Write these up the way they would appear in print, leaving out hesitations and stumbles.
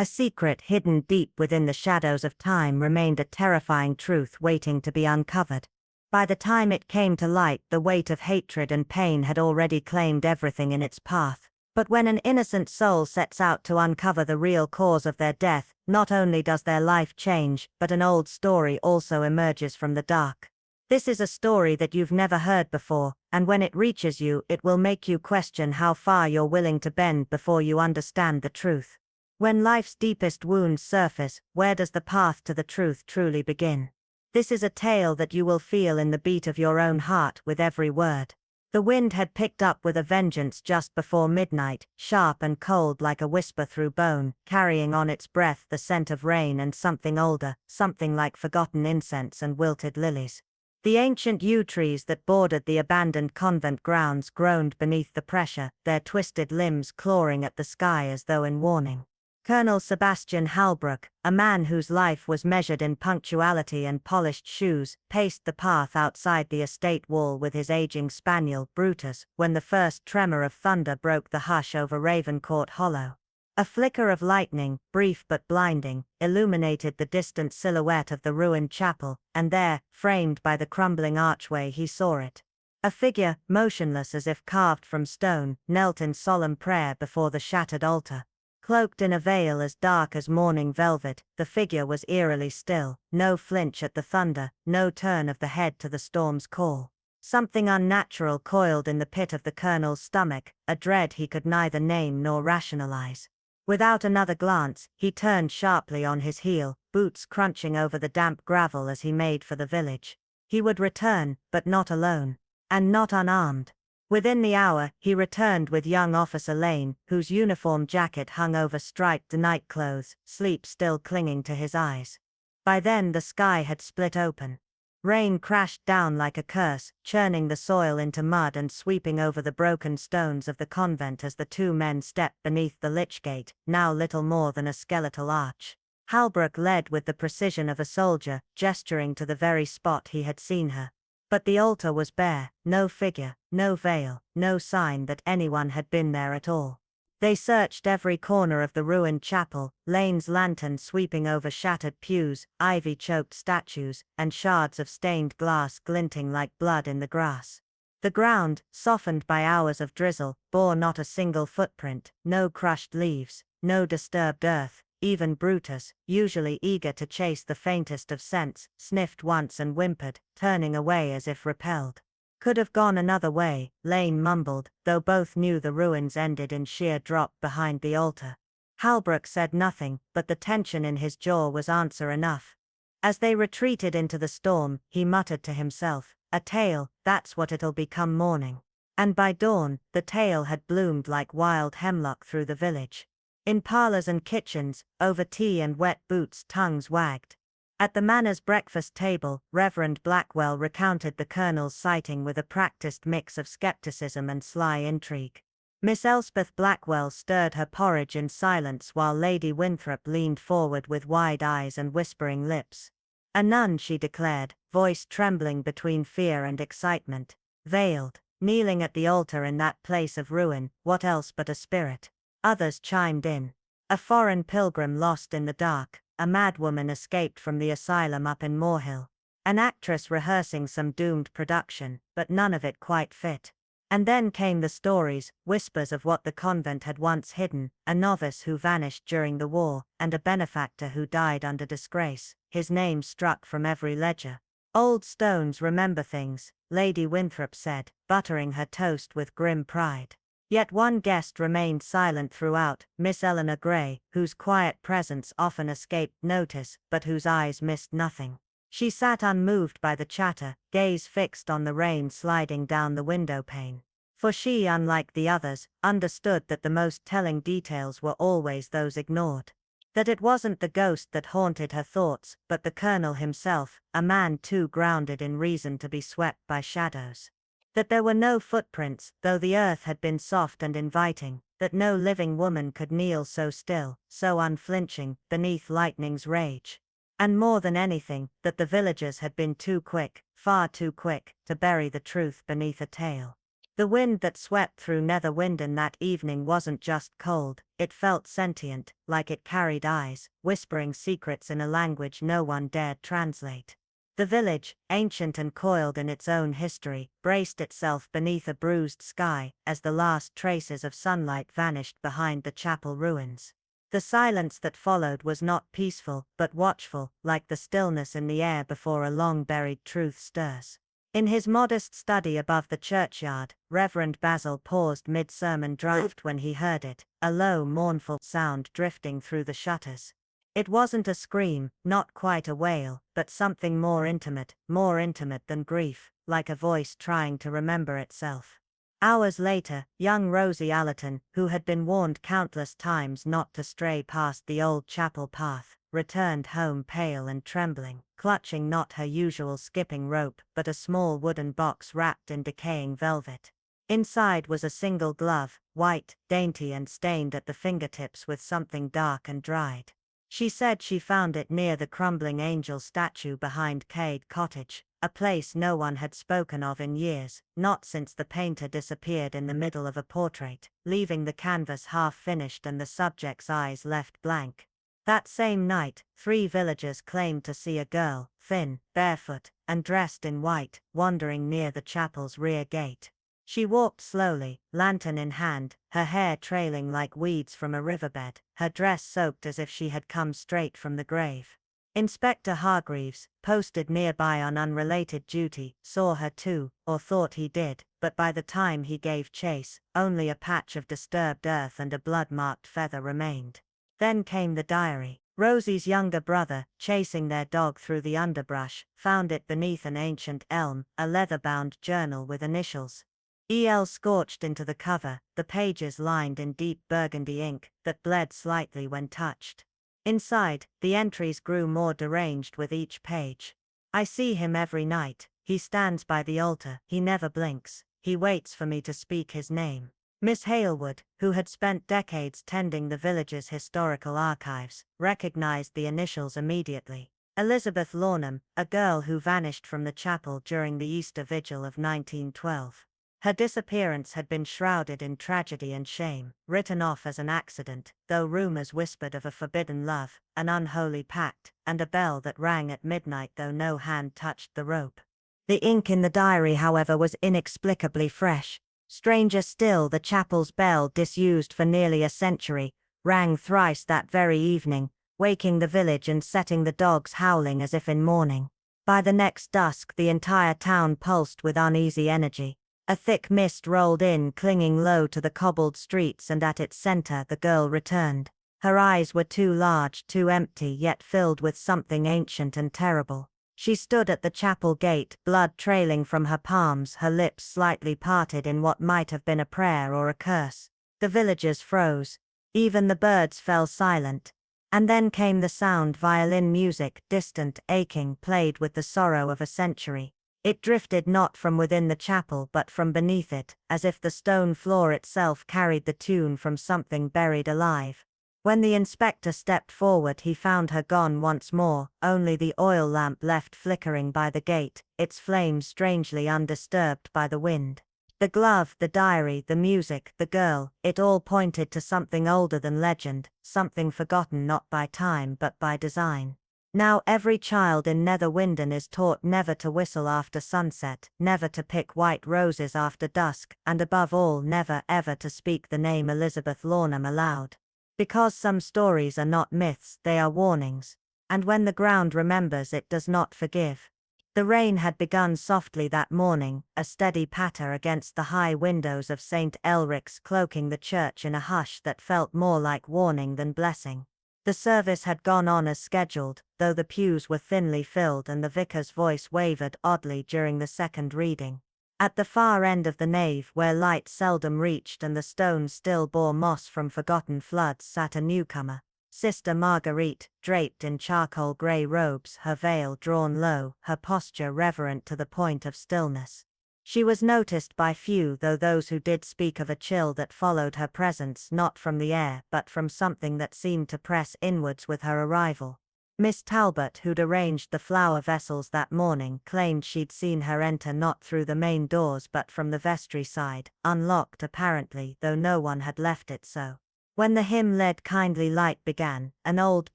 A secret hidden deep within the shadows of time remained a terrifying truth waiting to be uncovered. By the time it came to light, the weight of hatred and pain had already claimed everything in its path. But when an innocent soul sets out to uncover the real cause of their death, not only does their life change, but an old story also emerges from the dark. This is a story that you've never heard before, and when it reaches you, it will make you question how far you're willing to bend before you understand the truth. When life's deepest wounds surface, where does the path to the truth truly begin? This is a tale that you will feel in the beat of your own heart with every word. The wind had picked up with a vengeance just before midnight, sharp and cold like a whisper through bone, carrying on its breath the scent of rain and something older, something like forgotten incense and wilted lilies. The ancient yew trees that bordered the abandoned convent grounds groaned beneath the pressure, their twisted limbs clawing at the sky as though in warning. Colonel Sebastian Halbrook, a man whose life was measured in punctuality and polished shoes, paced the path outside the estate wall with his aging spaniel, Brutus, when the first tremor of thunder broke the hush over Ravencourt Hollow. A flicker of lightning, brief but blinding, illuminated the distant silhouette of the ruined chapel, and there, framed by the crumbling archway, he saw it. A figure, motionless as if carved from stone, knelt in solemn prayer before the shattered altar. Cloaked in a veil as dark as morning velvet, the figure was eerily still, no flinch at the thunder, no turn of the head to the storm's call. Something unnatural coiled in the pit of the colonel's stomach, a dread he could neither name nor rationalize. Without another glance, he turned sharply on his heel, boots crunching over the damp gravel as he made for the village. He would return, but not alone. And not unarmed. Within the hour, he returned with young Officer Lane, whose uniform jacket hung over striped nightclothes, sleep still clinging to his eyes. By then the sky had split open. Rain crashed down like a curse, churning the soil into mud and sweeping over the broken stones of the convent as the two men stepped beneath the lich gate, now little more than a skeletal arch. Halbrook led with the precision of a soldier, gesturing to the very spot he had seen her. But the altar was bare, no figure, no veil, no sign that anyone had been there at all. They searched every corner of the ruined chapel, Lane's lantern sweeping over shattered pews, ivy-choked statues, and shards of stained glass glinting like blood in the grass. The ground, softened by hours of drizzle, bore not a single footprint, no crushed leaves, no disturbed earth. Even Brutus, usually eager to chase the faintest of scents, sniffed once and whimpered, turning away as if repelled. Could have gone another way, Lane mumbled, though both knew the ruins ended in sheer drop behind the altar. Halbrook said nothing, but the tension in his jaw was answer enough. As they retreated into the storm, he muttered to himself, "A tale, that's what it'll become morning." And by dawn, the tale had bloomed like wild hemlock through the village. In parlors and kitchens, over tea and wet boots, tongues wagged. At the manor's breakfast table, Reverend Blackwell recounted the colonel's sighting with a practiced mix of skepticism and sly intrigue. Miss Elspeth Blackwell stirred her porridge in silence while Lady Winthrop leaned forward with wide eyes and whispering lips. A nun, she declared, voice trembling between fear and excitement. Veiled, kneeling at the altar in that place of ruin, what else but a spirit? Others chimed in. A foreign pilgrim lost in the dark, a madwoman escaped from the asylum up in Moorhill, an actress rehearsing some doomed production, but none of it quite fit. And then came the stories, whispers of what the convent had once hidden, a novice who vanished during the war, and a benefactor who died under disgrace, his name struck from every ledger. Old stones remember things, Lady Winthrop said, buttering her toast with grim pride. Yet one guest remained silent throughout, Miss Eleanor Gray, whose quiet presence often escaped notice, but whose eyes missed nothing. She sat unmoved by the chatter, gaze fixed on the rain sliding down the window pane. For she, unlike the others, understood that the most telling details were always those ignored. That it wasn't the ghost that haunted her thoughts, but the colonel himself, a man too grounded in reason to be swept by shadows. That there were no footprints, though the earth had been soft and inviting, that no living woman could kneel so still, so unflinching, beneath lightning's rage. And more than anything, that the villagers had been too quick, far too quick, to bury the truth beneath a tale. The wind that swept through Netherwinden that evening wasn't just cold, it felt sentient, like it carried eyes, whispering secrets in a language no one dared translate. The village, ancient and coiled in its own history, braced itself beneath a bruised sky as the last traces of sunlight vanished behind the chapel ruins. The silence that followed was not peaceful, but watchful, like the stillness in the air before a long-buried truth stirs. In his modest study above the churchyard, Reverend Basil paused mid-sermon draft when he heard it, a low, mournful sound drifting through the shutters. It wasn't a scream, not quite a wail, but something more intimate than grief, like a voice trying to remember itself. Hours later, young Rosie Allerton, who had been warned countless times not to stray past the old chapel path, returned home pale and trembling, clutching not her usual skipping rope but a small wooden box wrapped in decaying velvet. Inside was a single glove, white, dainty and stained at the fingertips with something dark and dried. She said she found it near the crumbling angel statue behind Cade Cottage, a place no one had spoken of in years, not since the painter disappeared in the middle of a portrait, leaving the canvas half-finished and the subject's eyes left blank. That same night, 3 villagers claimed to see a girl, thin, barefoot, and dressed in white, wandering near the chapel's rear gate. She walked slowly, lantern in hand, her hair trailing like weeds from a riverbed, her dress soaked as if she had come straight from the grave. Inspector Hargreaves, posted nearby on unrelated duty, saw her too, or thought he did, but by the time he gave chase, only a patch of disturbed earth and a blood-marked feather remained. Then came the diary. Rosie's younger brother, chasing their dog through the underbrush, found it beneath an ancient elm, a leather-bound journal with initials. EL scorched into the cover, the pages lined in deep burgundy ink that bled slightly when touched. Inside, the entries grew more deranged with each page. I see him every night, he stands by the altar, he never blinks, he waits for me to speak his name. Miss Halewood, who had spent decades tending the village's historical archives, recognized the initials immediately. Elizabeth Lornham, a girl who vanished from the chapel during the Easter Vigil of 1912. Her disappearance had been shrouded in tragedy and shame, written off as an accident, though rumors whispered of a forbidden love, an unholy pact, and a bell that rang at midnight though no hand touched the rope. The ink in the diary, however, was inexplicably fresh. Stranger still, the chapel's bell, disused for nearly a century, rang thrice that very evening, waking the village and setting the dogs howling as if in mourning. By the next dusk, the entire town pulsed with uneasy energy. A thick mist rolled in, clinging low to the cobbled streets, and at its center the girl returned. Her eyes were too large, too empty, yet filled with something ancient and terrible. She stood at the chapel gate, blood trailing from her palms, her lips slightly parted in what might have been a prayer or a curse. The villagers froze. Even the birds fell silent. And then came the sound, violin music, distant, aching, played with the sorrow of a century. It drifted not from within the chapel but from beneath it, as if the stone floor itself carried the tune from something buried alive. When the inspector stepped forward, he found her gone once more, only the oil lamp left flickering by the gate, its flames strangely undisturbed by the wind. The glove, the diary, the music, the girl, it all pointed to something older than legend, something forgotten not by time but by design. Now every child in Netherwinden is taught never to whistle after sunset, never to pick white roses after dusk, and above all never ever to speak the name Elizabeth Lornham aloud. Because some stories are not myths, they are warnings. And when the ground remembers, it does not forgive. The rain had begun softly that morning, a steady patter against the high windows of St. Elric's, cloaking the church in a hush that felt more like warning than blessing. The service had gone on as scheduled, though the pews were thinly filled and the vicar's voice wavered oddly during the second reading. At the far end of the nave, where light seldom reached and the stones still bore moss from forgotten floods, sat a newcomer. Sister Marguerite, draped in charcoal grey robes, her veil drawn low, her posture reverent to the point of stillness. She was noticed by few, though those who did speak of a chill that followed her presence, not from the air but from something that seemed to press inwards with her arrival. Miss Talbot, who'd arranged the flower vessels that morning, claimed she'd seen her enter not through the main doors but from the vestry side, unlocked apparently, though no one had left it so. When the hymn-led Kindly Light began, an old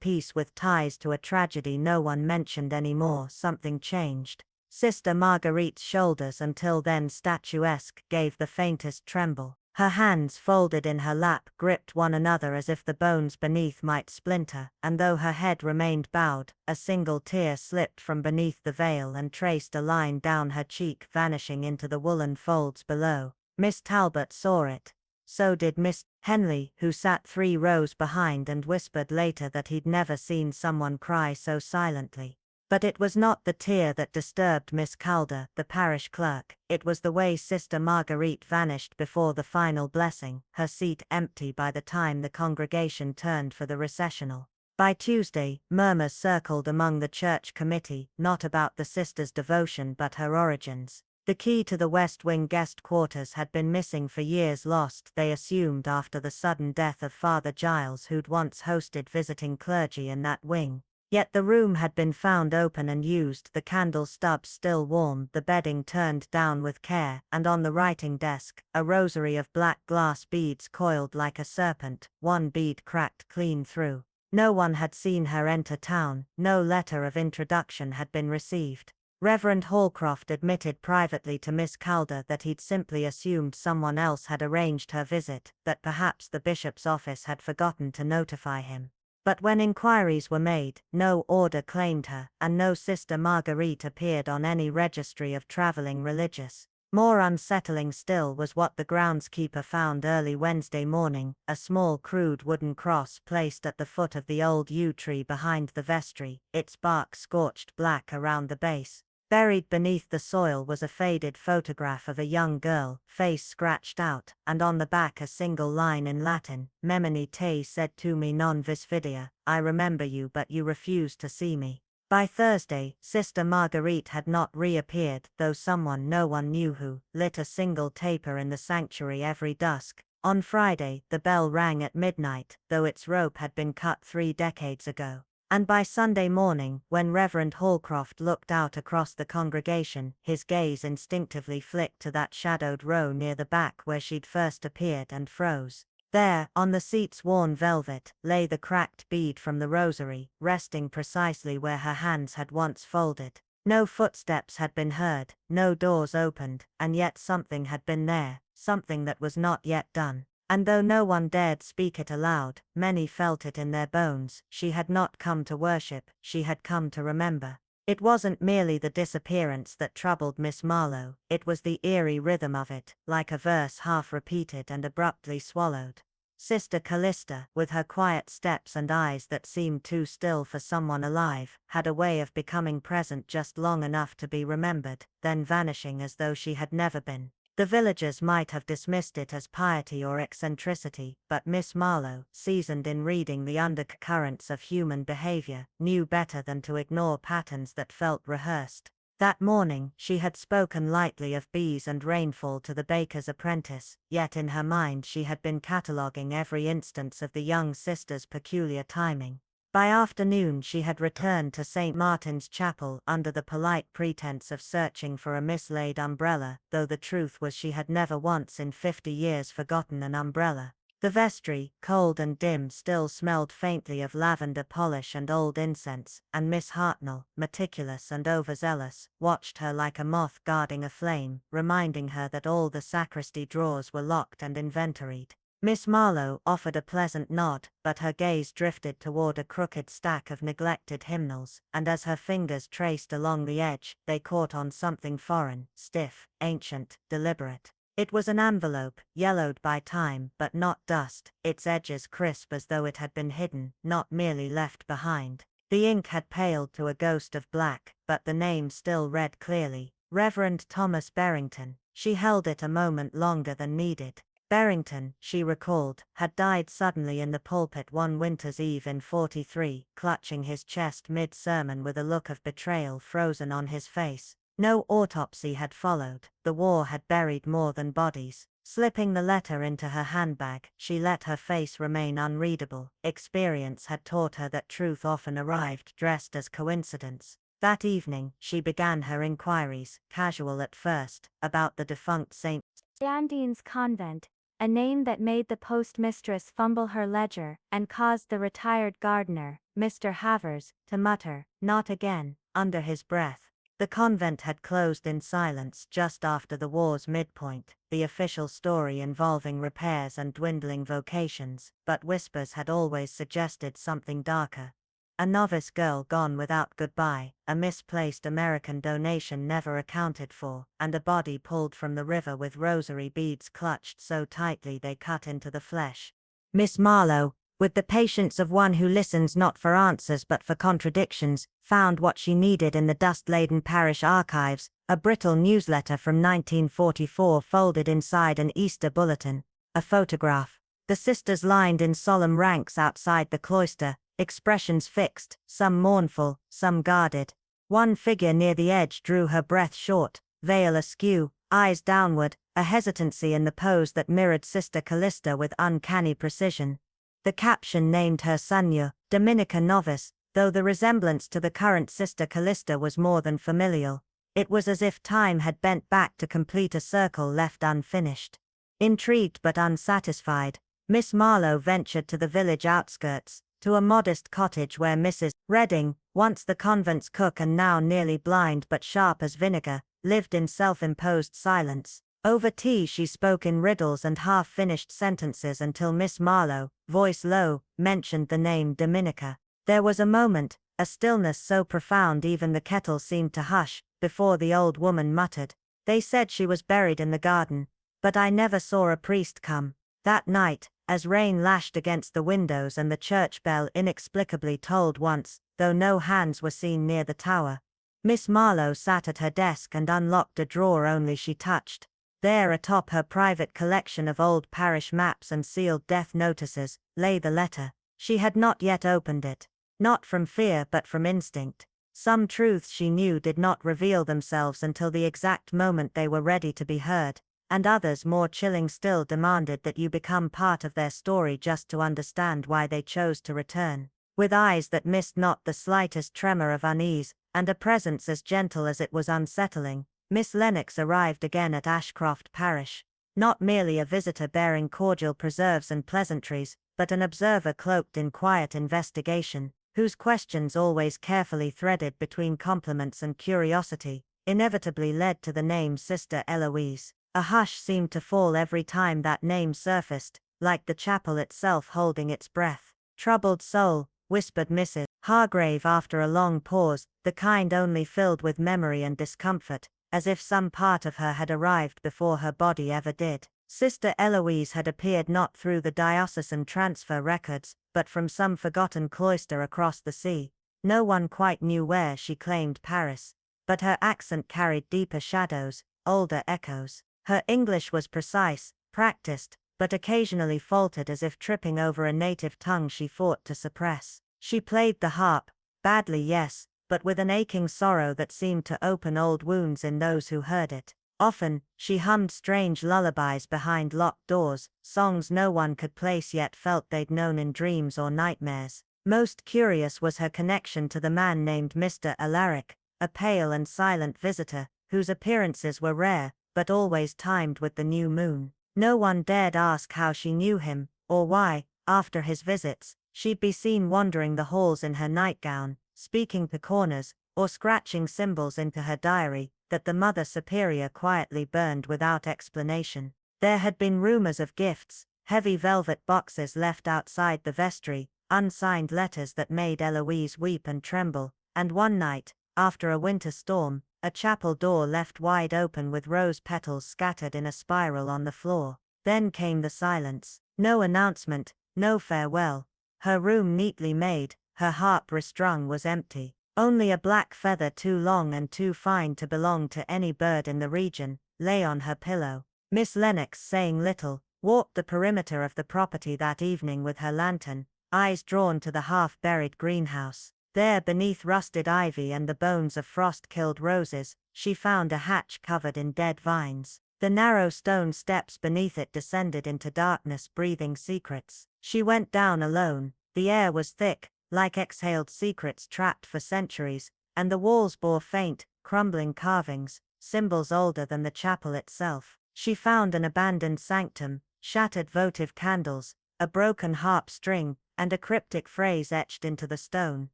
piece with ties to a tragedy no one mentioned anymore, something changed. Sister Marguerite's shoulders, until then statuesque, gave the faintest tremble. Her hands, folded in her lap, gripped one another as if the bones beneath might splinter, and though her head remained bowed, a single tear slipped from beneath the veil and traced a line down her cheek, vanishing into the woolen folds below. Miss Talbot saw it. So did Miss Henley, who sat 3 rows behind and whispered later that he'd never seen someone cry so silently. But it was not the tear that disturbed Miss Calder, the parish clerk, it was the way Sister Marguerite vanished before the final blessing, her seat empty by the time the congregation turned for the recessional. By Tuesday, murmurs circled among the church committee, not about the sister's devotion but her origins. The key to the West Wing guest quarters had been missing for years, lost, they assumed, after the sudden death of Father Giles, who'd once hosted visiting clergy in that wing. Yet the room had been found open and used, the candle stubs still warm, the bedding turned down with care, and on the writing desk, a rosary of black glass beads coiled like a serpent, one bead cracked clean through. No one had seen her enter town, no letter of introduction had been received. Reverend Hallcroft admitted privately to Miss Calder that he'd simply assumed someone else had arranged her visit, that perhaps the bishop's office had forgotten to notify him. But when inquiries were made, no order claimed her, and no Sister Marguerite appeared on any registry of traveling religious. More unsettling still was what the groundskeeper found early Wednesday morning, a small crude wooden cross placed at the foot of the old yew tree behind the vestry, its bark scorched black around the base. Buried beneath the soil was a faded photograph of a young girl, face scratched out, and on the back a single line in Latin, Memini te sed tu me non vis videa, I remember you but you refuse to see me. By Thursday, Sister Marguerite had not reappeared, though someone, no one knew who, lit a single taper in the sanctuary every dusk. On Friday, the bell rang at midnight, though its rope had been cut 3 decades ago. And by Sunday morning, when Reverend Hallcroft looked out across the congregation, his gaze instinctively flicked to that shadowed row near the back where she'd first appeared and froze. There, on the seat's worn velvet, lay the cracked bead from the rosary, resting precisely where her hands had once folded. No footsteps had been heard, no doors opened, and yet something had been there, something that was not yet done. And though no one dared speak it aloud, many felt it in their bones, she had not come to worship, she had come to remember. It wasn't merely the disappearance that troubled Miss Marlowe, it was the eerie rhythm of it, like a verse half repeated and abruptly swallowed. Sister Callista, with her quiet steps and eyes that seemed too still for someone alive, had a way of becoming present just long enough to be remembered, then vanishing as though she had never been. The villagers might have dismissed it as piety or eccentricity, but Miss Marlowe, seasoned in reading the undercurrents of human behavior, knew better than to ignore patterns that felt rehearsed. That morning, she had spoken lightly of bees and rainfall to the baker's apprentice, yet in her mind she had been cataloguing every instance of the young sister's peculiar timing. By afternoon she had returned to St. Martin's Chapel under the polite pretense of searching for a mislaid umbrella, though the truth was she had never once in 50 years forgotten an umbrella. The vestry, cold and dim, still smelled faintly of lavender polish and old incense, and Miss Hartnell, meticulous and overzealous, watched her like a moth guarding a flame, reminding her that all the sacristy drawers were locked and inventoried. Miss Marlowe offered a pleasant nod, but her gaze drifted toward a crooked stack of neglected hymnals, and as her fingers traced along the edge, they caught on something foreign, stiff, ancient, deliberate. It was an envelope, yellowed by time, but not dust, its edges crisp as though it had been hidden, not merely left behind. The ink had paled to a ghost of black, but the name still read clearly, Reverend Thomas Berrington. She held it a moment longer than needed. Berrington, she recalled, had died suddenly in the pulpit one winter's eve in '43, clutching his chest mid-sermon with a look of betrayal frozen on his face. No autopsy had followed, the war had buried more than bodies. Slipping the letter into her handbag, she let her face remain unreadable. Experience had taught her that truth often arrived dressed as coincidence. That evening, she began her inquiries, casual at first, about the defunct St. Dandine's convent, a name that made the postmistress fumble her ledger and caused the retired gardener, Mr. Havers, to mutter, "Not again," under his breath. The convent had closed in silence just after the war's midpoint, the official story involving repairs and dwindling vocations, but whispers had always suggested something darker. A novice girl gone without goodbye, a misplaced American donation never accounted for, and a body pulled from the river with rosary beads clutched so tightly they cut into the flesh. Miss Marlowe, with the patience of one who listens not for answers but for contradictions, found what she needed in the dust-laden parish archives, a brittle newsletter from 1944 folded inside an Easter bulletin, a photograph. The sisters lined in solemn ranks outside the cloister, expressions fixed, some mournful, some guarded. One figure near the edge drew her breath short, veil askew, eyes downward, a hesitancy in the pose that mirrored Sister Callista with uncanny precision. The caption named her Sonia, Dominica novice, though the resemblance to the current Sister Callista was more than familial. It was as if time had bent back to complete a circle left unfinished. Intrigued but unsatisfied, Miss Marlowe ventured to the village outskirts, to a modest cottage where Mrs. Redding, once the convent's cook and now nearly blind but sharp as vinegar, lived in self-imposed silence. Over tea she spoke in riddles and half-finished sentences until Miss Marlowe, voice low, mentioned the name Dominica. There was a moment, a stillness so profound even the kettle seemed to hush, before the old woman muttered, "They said she was buried in the garden, but I never saw a priest come." That night, as rain lashed against the windows and the church bell inexplicably tolled once, though no hands were seen near the tower, Miss Marlowe sat at her desk and unlocked a drawer only she touched. There atop her private collection of old parish maps and sealed death notices, lay the letter. She had not yet opened it. Not from fear but from instinct. Some truths she knew did not reveal themselves until the exact moment they were ready to be heard, and others more chilling still demanded that you become part of their story just to understand why they chose to return. With eyes that missed not the slightest tremor of unease, and a presence as gentle as it was unsettling, Miss Lennox arrived again at Ashcroft Parish. Not merely a visitor bearing cordial preserves and pleasantries, but an observer cloaked in quiet investigation, whose questions always carefully threaded between compliments and curiosity, inevitably led to the name Sister Eloise. A hush seemed to fall every time that name surfaced, like the chapel itself holding its breath. "Troubled soul," whispered Mrs. Hargrave after a long pause, the kind only filled with memory and discomfort, as if some part of her had arrived before her body ever did. Sister Eloise had appeared not through the diocesan transfer records, but from some forgotten cloister across the sea. No one quite knew where. She claimed Paris, but her accent carried deeper shadows, older echoes. Her English was precise, practiced, but occasionally faltered as if tripping over a native tongue she fought to suppress. She played the harp, badly yes, but with an aching sorrow that seemed to open old wounds in those who heard it. Often, she hummed strange lullabies behind locked doors, songs no one could place yet felt they'd known in dreams or nightmares. Most curious was her connection to the man named Mr. Alaric, a pale and silent visitor, whose appearances were rare, but always timed with the new moon. No one dared ask how she knew him, or why, after his visits, she'd be seen wandering the halls in her nightgown, speaking to corners, or scratching symbols into her diary, that the Mother Superior quietly burned without explanation. There had been rumors of gifts, heavy velvet boxes left outside the vestry, unsigned letters that made Eloise weep and tremble, and one night, after a winter storm, a chapel door left wide open with rose petals scattered in a spiral on the floor. Then came the silence. No announcement, no farewell. Her room neatly made, her harp restrung, was empty. Only a black feather too long and too fine to belong to any bird in the region lay on her pillow. Miss Lennox, saying little, walked the perimeter of the property that evening with her lantern, eyes drawn to the half-buried greenhouse. There, beneath rusted ivy and the bones of frost-killed roses, she found a hatch covered in dead vines. The narrow stone steps beneath it descended into darkness, breathing secrets. She went down alone. The air was thick, like exhaled secrets trapped for centuries, and the walls bore faint, crumbling carvings, symbols older than the chapel itself. She found an abandoned sanctum, shattered votive candles, a broken harp string, and a cryptic phrase etched into the stone: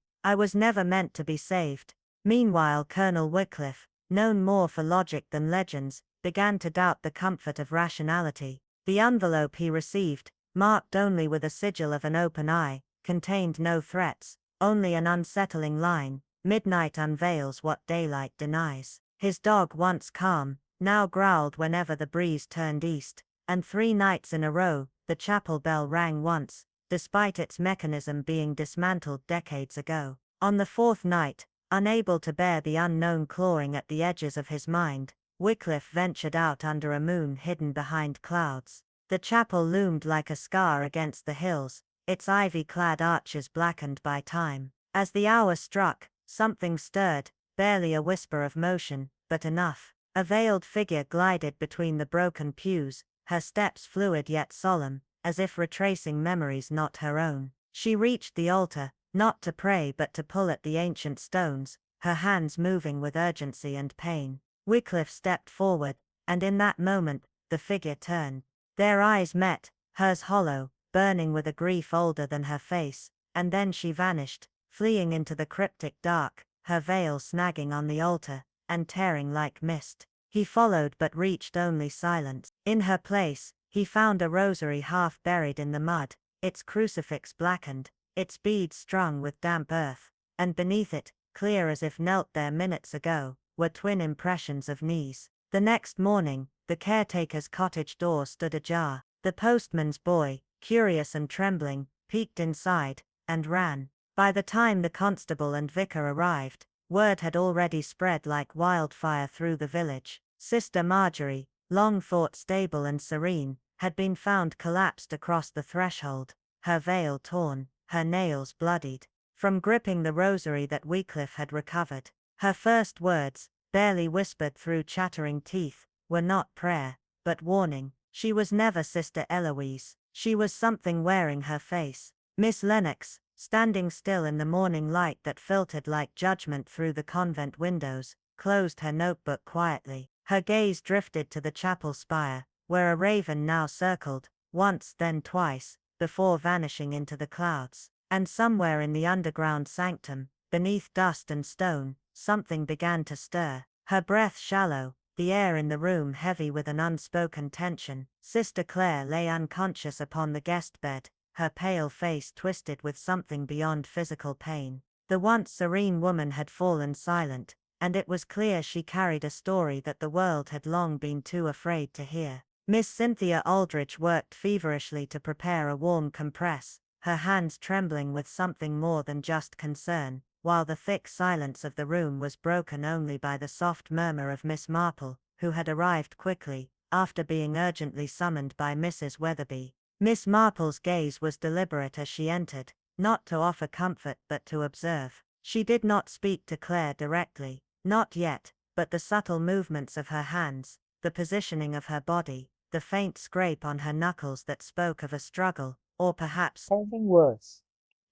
"I was never meant to be saved." Meanwhile, Colonel Wycliffe, known more for logic than legends, began to doubt the comfort of rationality. The envelope he received, marked only with a sigil of an open eye, contained no threats, only an unsettling line: "Midnight unveils what daylight denies." His dog, once calm, now growled whenever the breeze turned east, and 3 nights in a row, the chapel bell rang once, despite its mechanism being dismantled decades ago. On the 4th night, unable to bear the unknown clawing at the edges of his mind, Wycliffe ventured out under a moon hidden behind clouds. The chapel loomed like a scar against the hills, its ivy-clad arches blackened by time. As the hour struck, something stirred, barely a whisper of motion, but enough. A veiled figure glided between the broken pews, her steps fluid yet solemn, as if retracing memories not her own. She reached the altar, not to pray but to pull at the ancient stones, her hands moving with urgency and pain. Wycliffe stepped forward, and in that moment, the figure turned. Their eyes met, hers hollow, burning with a grief older than her face, and then she vanished, fleeing into the cryptic dark, her veil snagging on the altar, and tearing like mist. He followed but reached only silence. In her place, he found a rosary half buried in the mud, its crucifix blackened, its beads strung with damp earth, and beneath it, clear as if knelt there minutes ago, were twin impressions of knees. The next morning, the caretaker's cottage door stood ajar. The postman's boy, curious and trembling, peeked inside, and ran. By the time the constable and vicar arrived, word had already spread like wildfire through the village. Sister Marjorie, long thought stable and serene, had been found collapsed across the threshold, her veil torn, her nails bloodied, from gripping the rosary that Wycliffe had recovered. Her first words, barely whispered through chattering teeth, were not prayer, but warning. She was never Sister Eloise. She was something wearing her face. Miss Lennox, standing still in the morning light that filtered like judgment through the convent windows, closed her notebook quietly. Her gaze drifted to the chapel spire, where a raven now circled, once then twice, before vanishing into the clouds. And somewhere in the underground sanctum, beneath dust and stone, something began to stir. Her breath shallow, the air in the room heavy with an unspoken tension. Sister Clare lay unconscious upon the guest bed, her pale face twisted with something beyond physical pain. The once serene woman had fallen silent, and it was clear she carried a story that the world had long been too afraid to hear. Miss Cynthia Aldrich worked feverishly to prepare a warm compress, her hands trembling with something more than just concern, while the thick silence of the room was broken only by the soft murmur of Miss Marple, who had arrived quickly, after being urgently summoned by Mrs. Weatherby. Miss Marple's gaze was deliberate as she entered, not to offer comfort but to observe. She did not speak to Clare directly, not yet, but the subtle movements of her hands, the positioning of her body, the faint scrape on her knuckles that spoke of a struggle, or perhaps something worse.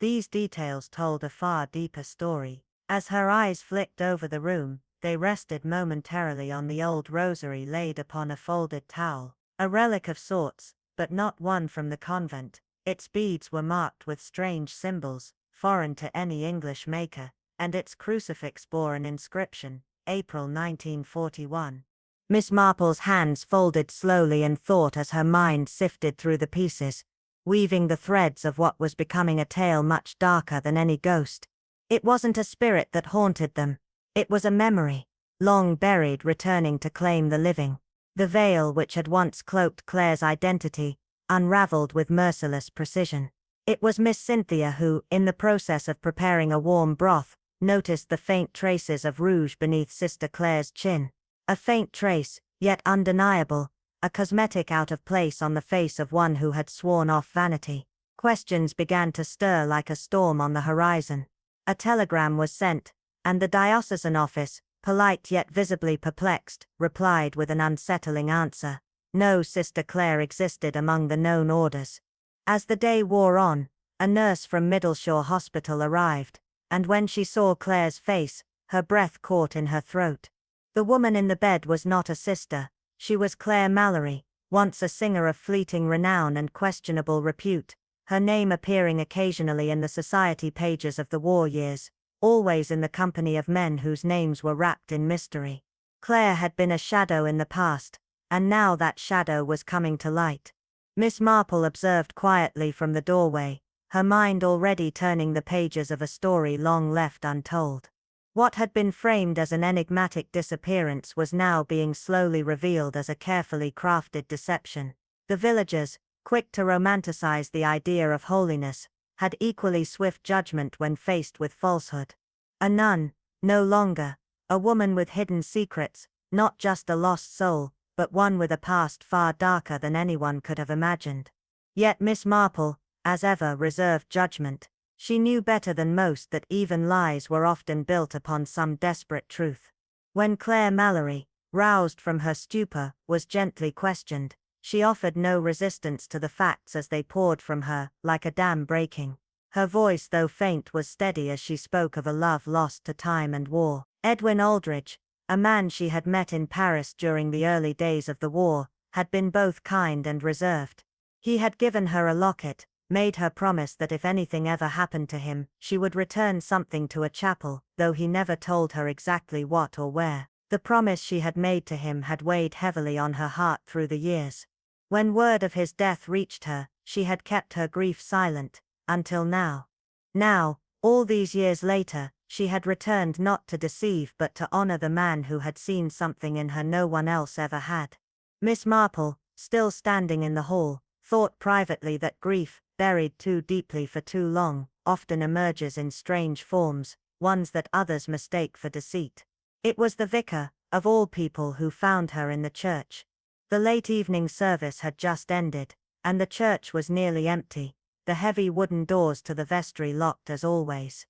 These details told a far deeper story. As her eyes flicked over the room, they rested momentarily on the old rosary laid upon a folded towel, a relic of sorts, but not one from the convent. Its beads were marked with strange symbols, foreign to any English maker, and its crucifix bore an inscription, April 1941. Miss Marple's hands folded slowly in thought as her mind sifted through the pieces, weaving the threads of what was becoming a tale much darker than any ghost. It wasn't a spirit that haunted them. It was a memory, long buried, returning to claim the living. The veil which had once cloaked Clare's identity, unraveled with merciless precision. It was Miss Cynthia who, in the process of preparing a warm broth, noticed the faint traces of rouge beneath Sister Clare's chin. A faint trace, yet undeniable, a cosmetic out of place on the face of one who had sworn off vanity. Questions began to stir like a storm on the horizon. A telegram was sent, and the diocesan office, polite yet visibly perplexed, replied with an unsettling answer. No Sister Clare existed among the known orders. As the day wore on, a nurse from Middleshore Hospital arrived, and when she saw Clare's face, her breath caught in her throat. The woman in the bed was not a sister, she was Clare Mallory, once a singer of fleeting renown and questionable repute, her name appearing occasionally in the society pages of the war years, always in the company of men whose names were wrapped in mystery. Clare had been a shadow in the past, and now that shadow was coming to light. Miss Marple observed quietly from the doorway, her mind already turning the pages of a story long left untold. What had been framed as an enigmatic disappearance was now being slowly revealed as a carefully crafted deception. The villagers, quick to romanticize the idea of holiness, had equally swift judgment when faced with falsehood. A nun, no longer, a woman with hidden secrets, not just a lost soul, but one with a past far darker than anyone could have imagined. Yet Miss Marple, as ever, reserved judgment. She knew better than most that even lies were often built upon some desperate truth. When Clare Mallory, roused from her stupor, was gently questioned, she offered no resistance to the facts as they poured from her, like a dam breaking. Her voice, though faint, was steady as she spoke of a love lost to time and war. Edwin Aldridge, a man she had met in Paris during the early days of the war, had been both kind and reserved. He had given her a locket, made her promise that if anything ever happened to him, she would return something to a chapel, though he never told her exactly what or where. The promise she had made to him had weighed heavily on her heart through the years. When word of his death reached her, she had kept her grief silent, until now. Now, all these years later, she had returned not to deceive but to honor the man who had seen something in her no one else ever had. Miss Marple, still standing in the hall, thought privately that grief, buried too deeply for too long, often emerges in strange forms, ones that others mistake for deceit. It was the vicar, of all people, who found her in the church. The late evening service had just ended, and the church was nearly empty, the heavy wooden doors to the vestry locked as always.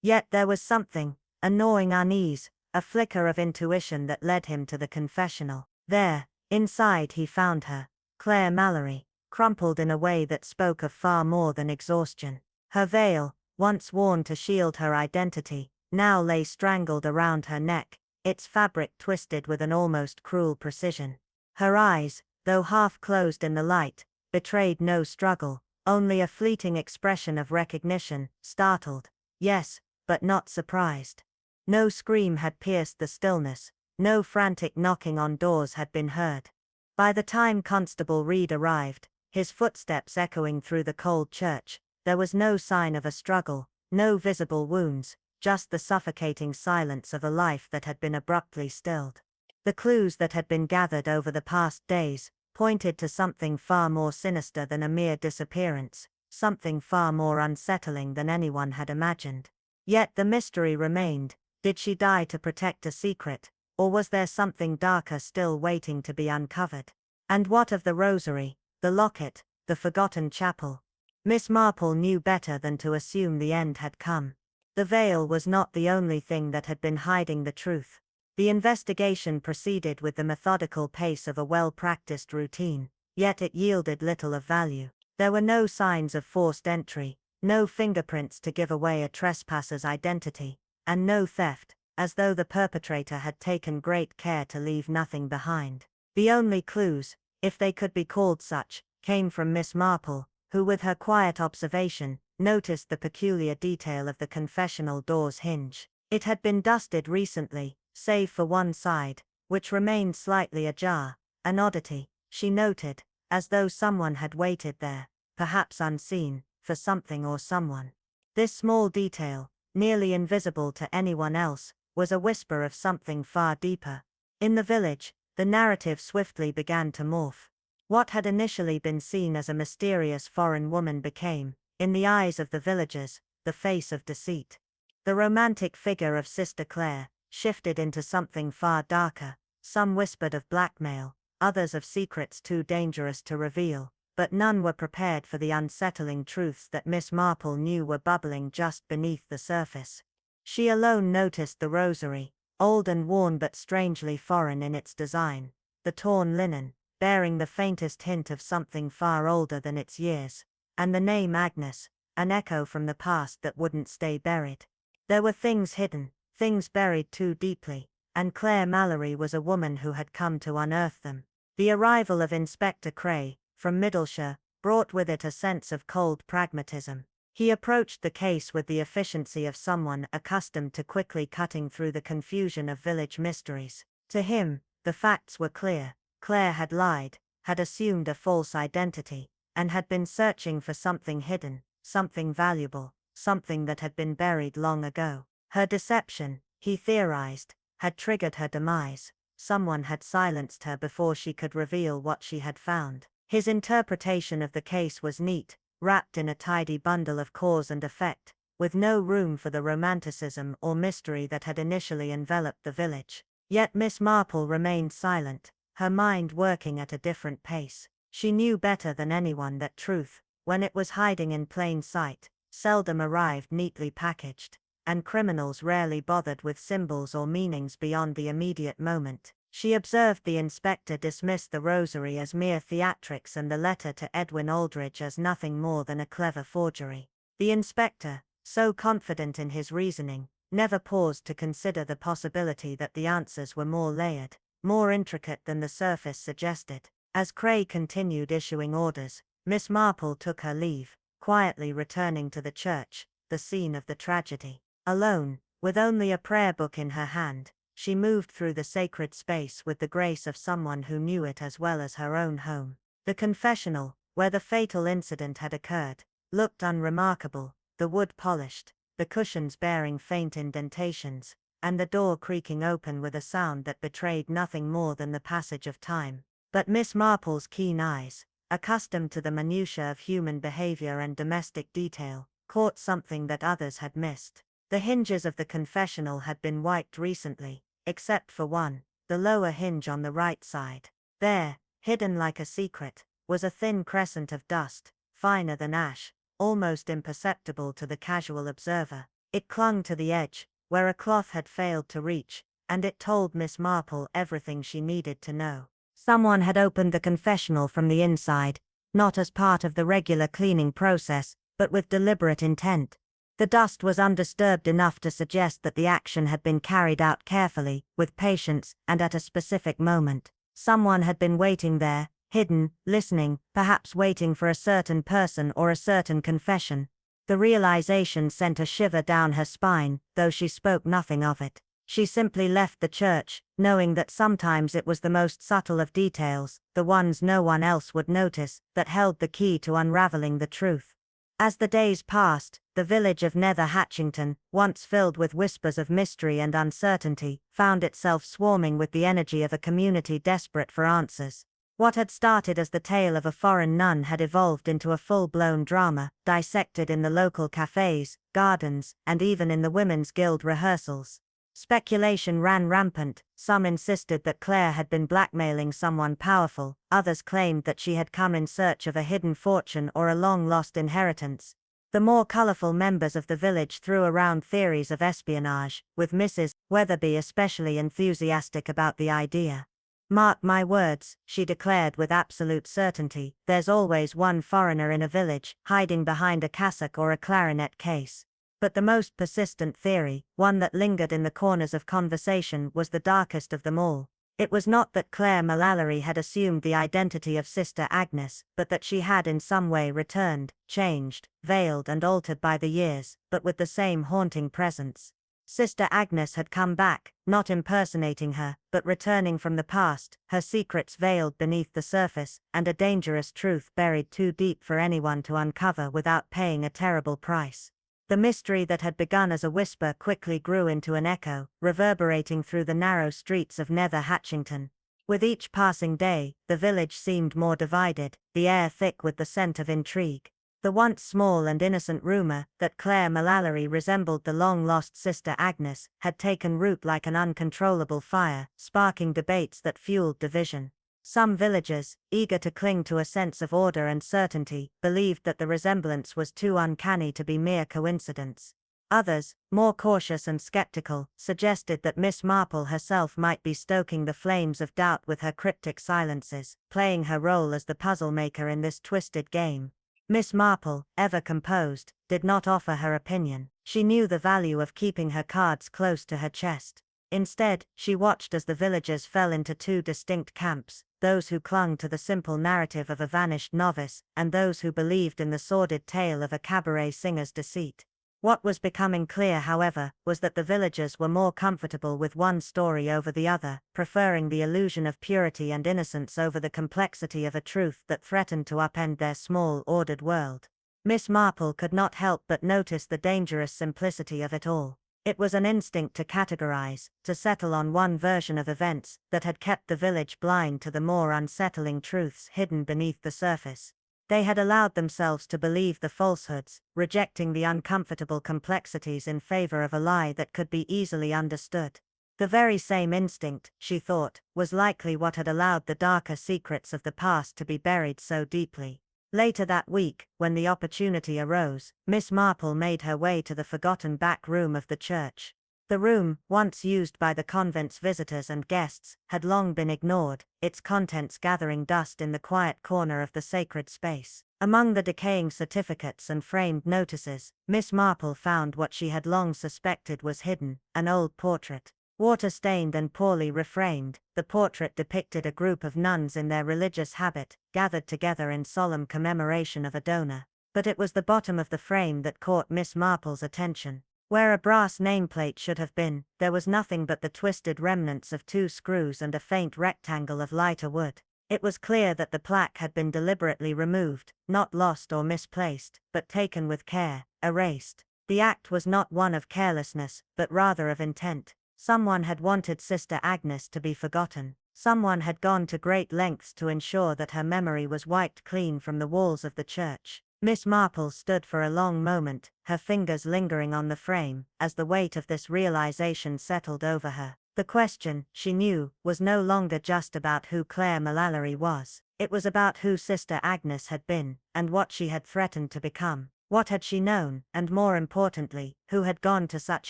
Yet there was something, a gnawing unease, a flicker of intuition that led him to the confessional. There, inside, he found her, Clare Mallory, crumpled in a way that spoke of far more than exhaustion. Her veil, once worn to shield her identity, now lay strangled around her neck, its fabric twisted with an almost cruel precision. Her eyes, though half closed in the light, betrayed no struggle, only a fleeting expression of recognition, startled, yes, but not surprised. No scream had pierced the stillness, no frantic knocking on doors had been heard. By the time Constable Reed arrived, his footsteps echoing through the cold church, there was no sign of a struggle, no visible wounds, just the suffocating silence of a life that had been abruptly stilled. The clues that had been gathered over the past days pointed to something far more sinister than a mere disappearance, something far more unsettling than anyone had imagined. Yet the mystery remained. Did she die to protect a secret, or was there something darker still waiting to be uncovered? And what of the rosary, the locket, the forgotten chapel? Miss Marple knew better than to assume the end had come. The veil was not the only thing that had been hiding the truth. The investigation proceeded with the methodical pace of a well-practiced routine, yet it yielded little of value. There were no signs of forced entry, no fingerprints to give away a trespasser's identity, and no theft, as though the perpetrator had taken great care to leave nothing behind. The only clues, if they could be called such, came from Miss Marple, who with her quiet observation, noticed the peculiar detail of the confessional door's hinge. It had been dusted recently, save for one side, which remained slightly ajar, an oddity, she noted, as though someone had waited there, perhaps unseen, for something or someone. This small detail, nearly invisible to anyone else, was a whisper of something far deeper. In the village, the narrative swiftly began to morph. What had initially been seen as a mysterious foreign woman became, in the eyes of the villagers, the face of deceit. The romantic figure of Sister Clare shifted into something far darker. Some whispered of blackmail, others of secrets too dangerous to reveal, but none were prepared for the unsettling truths that Miss Marple knew were bubbling just beneath the surface. She alone noticed the rosary, old and worn but strangely foreign in its design. The torn linen, bearing the faintest hint of something far older than its years. And the name Agnes, an echo from the past that wouldn't stay buried. There were things hidden, things buried too deeply, and Claire Mallory was a woman who had come to unearth them. The arrival of Inspector Cray, from Middleshire, brought with it a sense of cold pragmatism. He approached the case with the efficiency of someone accustomed to quickly cutting through the confusion of village mysteries. To him, the facts were clear. Claire had lied, had assumed a false identity, and had been searching for something hidden, something valuable, something that had been buried long ago. Her deception, he theorized, had triggered her demise. Someone had silenced her before she could reveal what she had found. His interpretation of the case was neat, wrapped in a tidy bundle of cause and effect, with no room for the romanticism or mystery that had initially enveloped the village. Yet Miss Marple remained silent, her mind working at a different pace. She knew better than anyone that truth, when it was hiding in plain sight, seldom arrived neatly packaged, and criminals rarely bothered with symbols or meanings beyond the immediate moment. She observed the inspector dismiss the rosary as mere theatrics and the letter to Edwin Aldridge as nothing more than a clever forgery. The inspector, so confident in his reasoning, never paused to consider the possibility that the answers were more layered, more intricate than the surface suggested. As Cray continued issuing orders, Miss Marple took her leave, quietly returning to the church, the scene of the tragedy. Alone, with only a prayer book in her hand, she moved through the sacred space with the grace of someone who knew it as well as her own home. The confessional, where the fatal incident had occurred, looked unremarkable, the wood polished, the cushions bearing faint indentations, and the door creaking open with a sound that betrayed nothing more than the passage of time. But Miss Marple's keen eyes, accustomed to the minutiae of human behavior and domestic detail, caught something that others had missed. The hinges of the confessional had been wiped recently, except for one, the lower hinge on the right side. There, hidden like a secret, was a thin crescent of dust, finer than ash, almost imperceptible to the casual observer. It clung to the edge, where a cloth had failed to reach, and it told Miss Marple everything she needed to know. Someone had opened the confessional from the inside, not as part of the regular cleaning process, but with deliberate intent. The dust was undisturbed enough to suggest that the action had been carried out carefully, with patience, and at a specific moment. Someone had been waiting there, hidden, listening, perhaps waiting for a certain person or a certain confession. The realization sent a shiver down her spine, though she spoke nothing of it. She simply left the church, knowing that sometimes it was the most subtle of details, the ones no one else would notice, that held the key to unraveling the truth. As the days passed, the village of Nether Hatchington, once filled with whispers of mystery and uncertainty, found itself swarming with the energy of a community desperate for answers. What had started as the tale of a foreign nun had evolved into a full-blown drama, dissected in the local cafes, gardens, and even in the Women's Guild rehearsals. Speculation ran rampant. Some insisted that Claire had been blackmailing someone powerful, others claimed that she had come in search of a hidden fortune or a long-lost inheritance. The more colorful members of the village threw around theories of espionage, with Mrs. Weatherby especially enthusiastic about the idea. "Mark my words," she declared with absolute certainty, "there's always one foreigner in a village, hiding behind a cassock or a clarinet case." But the most persistent theory, one that lingered in the corners of conversation, was the darkest of them all. It was not that Claire Mallory had assumed the identity of Sister Agnes, but that she had in some way returned, changed, veiled and altered by the years, but with the same haunting presence. Sister Agnes had come back, not impersonating her, but returning from the past, her secrets veiled beneath the surface, and a dangerous truth buried too deep for anyone to uncover without paying a terrible price. The mystery that had begun as a whisper quickly grew into an echo, reverberating through the narrow streets of Nether Hatchington. With each passing day, the village seemed more divided, the air thick with the scent of intrigue. The once small and innocent rumor that Claire Mallory resembled the long-lost Sister Agnes had taken root like an uncontrollable fire, sparking debates that fueled division. Some villagers, eager to cling to a sense of order and certainty, believed that the resemblance was too uncanny to be mere coincidence. Others, more cautious and skeptical, suggested that Miss Marple herself might be stoking the flames of doubt with her cryptic silences, playing her role as the puzzle maker in this twisted game. Miss Marple, ever composed, did not offer her opinion. She knew the value of keeping her cards close to her chest. Instead, she watched as the villagers fell into two distinct camps, those who clung to the simple narrative of a vanished novice, and those who believed in the sordid tale of a cabaret singer's deceit. What was becoming clear, however, was that the villagers were more comfortable with one story over the other, preferring the illusion of purity and innocence over the complexity of a truth that threatened to upend their small, ordered world. Miss Marple could not help but notice the dangerous simplicity of it all. It was an instinct to categorize, to settle on one version of events, that had kept the village blind to the more unsettling truths hidden beneath the surface. They had allowed themselves to believe the falsehoods, rejecting the uncomfortable complexities in favor of a lie that could be easily understood. The very same instinct, she thought, was likely what had allowed the darker secrets of the past to be buried so deeply. Later that week, when the opportunity arose, Miss Marple made her way to the forgotten back room of the church. The room, once used by the convent's visitors and guests, had long been ignored, its contents gathering dust in the quiet corner of the sacred space. Among the decaying certificates and framed notices, Miss Marple found what she had long suspected was hidden, an old portrait. Water-stained and poorly reframed, the portrait depicted a group of nuns in their religious habit, gathered together in solemn commemoration of a donor. But it was the bottom of the frame that caught Miss Marple's attention. Where a brass nameplate should have been, there was nothing but the twisted remnants of two screws and a faint rectangle of lighter wood. It was clear that the plaque had been deliberately removed, not lost or misplaced, but taken with care, erased. The act was not one of carelessness, but rather of intent. Someone had wanted Sister Agnes to be forgotten. Someone had gone to great lengths to ensure that her memory was wiped clean from the walls of the church. Miss Marple stood for a long moment, her fingers lingering on the frame, as the weight of this realization settled over her. The question, she knew, was no longer just about who Claire Mallory was. It was about who Sister Agnes had been, and what she had threatened to become. What had she known, and more importantly, who had gone to such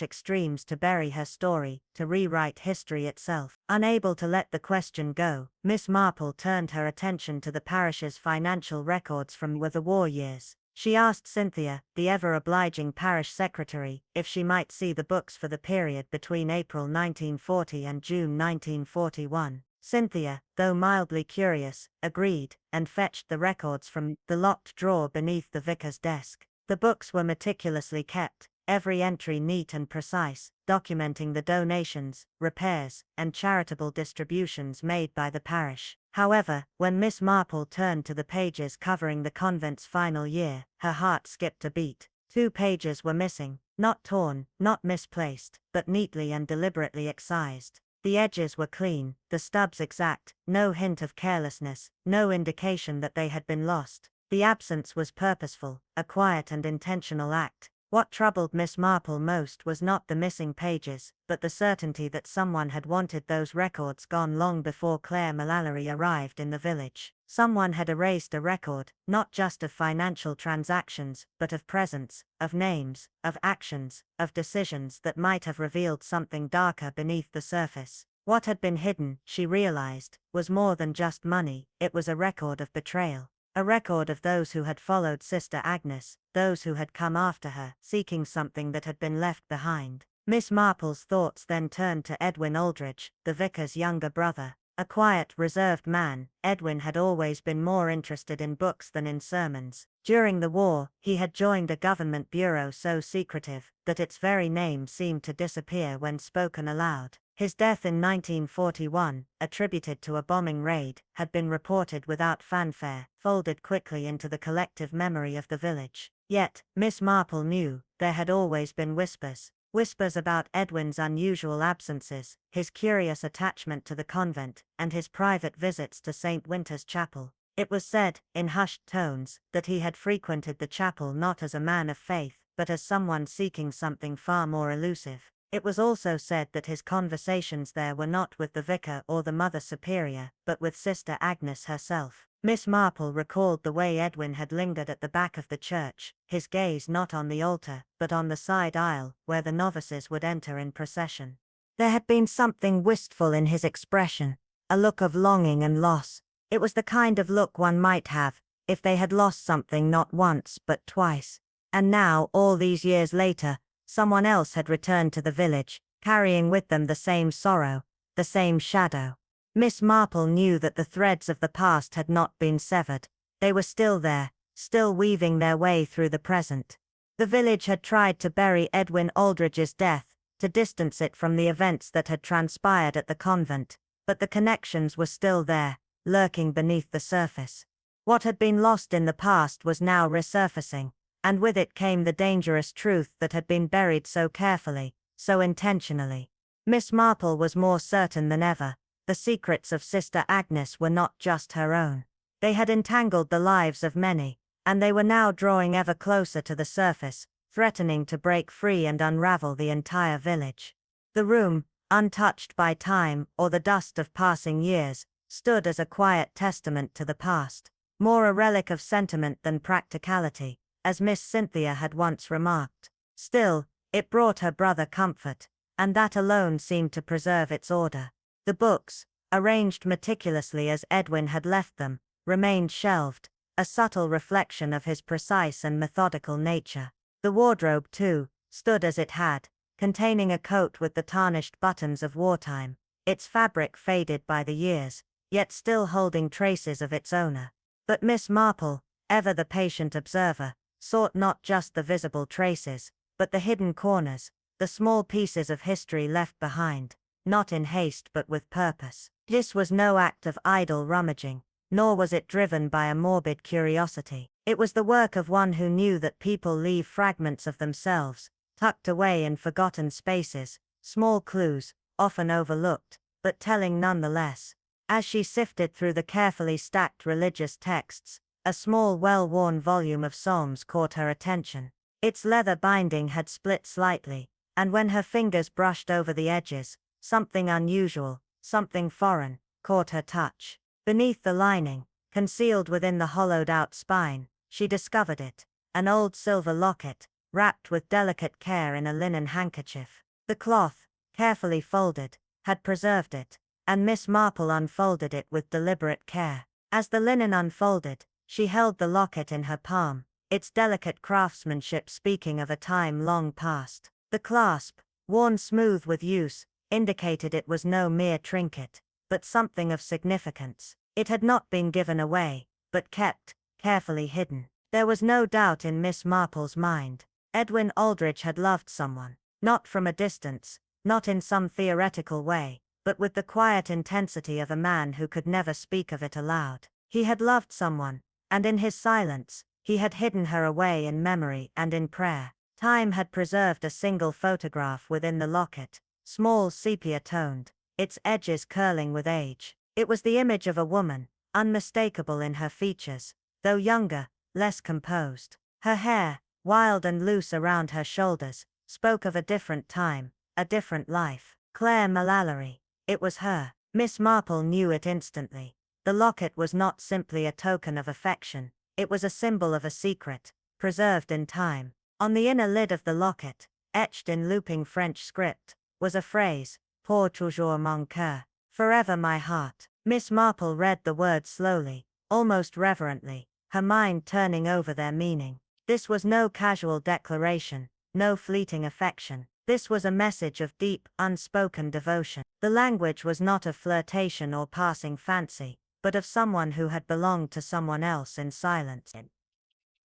extremes to bury her story, to rewrite history itself? Unable to let the question go, Miss Marple turned her attention to the parish's financial records from the war years. She asked Cynthia, the ever-obliging parish secretary, if she might see the books for the period between April 1940 and June 1941. Cynthia, though mildly curious, agreed, and fetched the records from the locked drawer beneath the vicar's desk. The books were meticulously kept, every entry neat and precise, documenting the donations, repairs, and charitable distributions made by the parish. However, when Miss Marple turned to the pages covering the convent's final year, her heart skipped a beat. 2 pages were missing, not torn, not misplaced, but neatly and deliberately excised. The edges were clean, the stubs exact, no hint of carelessness, no indication that they had been lost. The absence was purposeful, a quiet and intentional act. What troubled Miss Marple most was not the missing pages, but the certainty that someone had wanted those records gone long before Claire Mallory arrived in the village. Someone had erased a record, not just of financial transactions, but of presence, of names, of actions, of decisions that might have revealed something darker beneath the surface. What had been hidden, she realized, was more than just money. It was a record of betrayal. A record of those who had followed Sister Agnes, those who had come after her, seeking something that had been left behind. Miss Marple's thoughts then turned to Edwin Aldridge, the vicar's younger brother. A quiet, reserved man, Edwin had always been more interested in books than in sermons. During the war, he had joined a government bureau so secretive that its very name seemed to disappear when spoken aloud. His death in 1941, attributed to a bombing raid, had been reported without fanfare, folded quickly into the collective memory of the village. Yet, Miss Marple knew, there had always been whispers. Whispers about Edwin's unusual absences, his curious attachment to the convent, and his private visits to St. Winter's Chapel. It was said, in hushed tones, that he had frequented the chapel not as a man of faith, but as someone seeking something far more elusive. It was also said that his conversations there were not with the vicar or the Mother Superior, but with Sister Agnes herself. Miss Marple recalled the way Edwin had lingered at the back of the church, his gaze not on the altar, but on the side aisle, where the novices would enter in procession. There had been something wistful in his expression, a look of longing and loss. It was the kind of look one might have, if they had lost something not once but twice. And now, all these years later, someone else had returned to the village, carrying with them the same sorrow, the same shadow. Miss Marple knew that the threads of the past had not been severed. They were still there, still weaving their way through the present. The village had tried to bury Edwin Aldridge's death, to distance it from the events that had transpired at the convent, but the connections were still there, lurking beneath the surface. What had been lost in the past was now resurfacing, and with it came the dangerous truth that had been buried so carefully, so intentionally. Miss Marple was more certain than ever. The secrets of Sister Agnes were not just her own. They had entangled the lives of many, and they were now drawing ever closer to the surface, threatening to break free and unravel the entire village. The room, untouched by time or the dust of passing years, stood as a quiet testament to the past, more a relic of sentiment than practicality, as Miss Cynthia had once remarked. Still, it brought her brother comfort, and that alone seemed to preserve its order. The books, arranged meticulously as Edwin had left them, remained shelved, a subtle reflection of his precise and methodical nature. The wardrobe, too, stood as it had, containing a coat with the tarnished buttons of wartime, its fabric faded by the years, yet still holding traces of its owner. But Miss Marple, ever the patient observer, sought not just the visible traces, but the hidden corners, the small pieces of history left behind, not in haste but with purpose. This was no act of idle rummaging, nor was it driven by a morbid curiosity. It was the work of one who knew that people leave fragments of themselves, tucked away in forgotten spaces, small clues, often overlooked, but telling nonetheless. As she sifted through the carefully stacked religious texts, a small well-worn volume of Psalms caught her attention. Its leather binding had split slightly, and when her fingers brushed over the edges, something unusual, something foreign, caught her touch. Beneath the lining, concealed within the hollowed-out spine, she discovered it, an old silver locket, wrapped with delicate care in a linen handkerchief. The cloth, carefully folded, had preserved it, and Miss Marple unfolded it with deliberate care. As the linen unfolded, she held the locket in her palm, its delicate craftsmanship speaking of a time long past. The clasp, worn smooth with use, indicated it was no mere trinket, but something of significance. It had not been given away, but kept, carefully hidden. There was no doubt in Miss Marple's mind. Edwin Aldridge had loved someone, not from a distance, not in some theoretical way, but with the quiet intensity of a man who could never speak of it aloud. He had loved someone, and in his silence, he had hidden her away in memory and in prayer. Time had preserved a single photograph within the locket, small sepia-toned, its edges curling with age. It was the image of a woman, unmistakable in her features, though younger, less composed. Her hair, wild and loose around her shoulders, spoke of a different time, a different life. Claire Mallory. It was her. Miss Marple knew it instantly. The locket was not simply a token of affection, it was a symbol of a secret, preserved in time. On the inner lid of the locket, etched in looping French script, was a phrase, pour toujours mon cœur, forever my heart. Miss Marple read the words slowly, almost reverently, her mind turning over their meaning. This was no casual declaration, no fleeting affection. This was a message of deep, unspoken devotion. The language was not of flirtation or passing fancy, but of someone who had belonged to someone else in silence.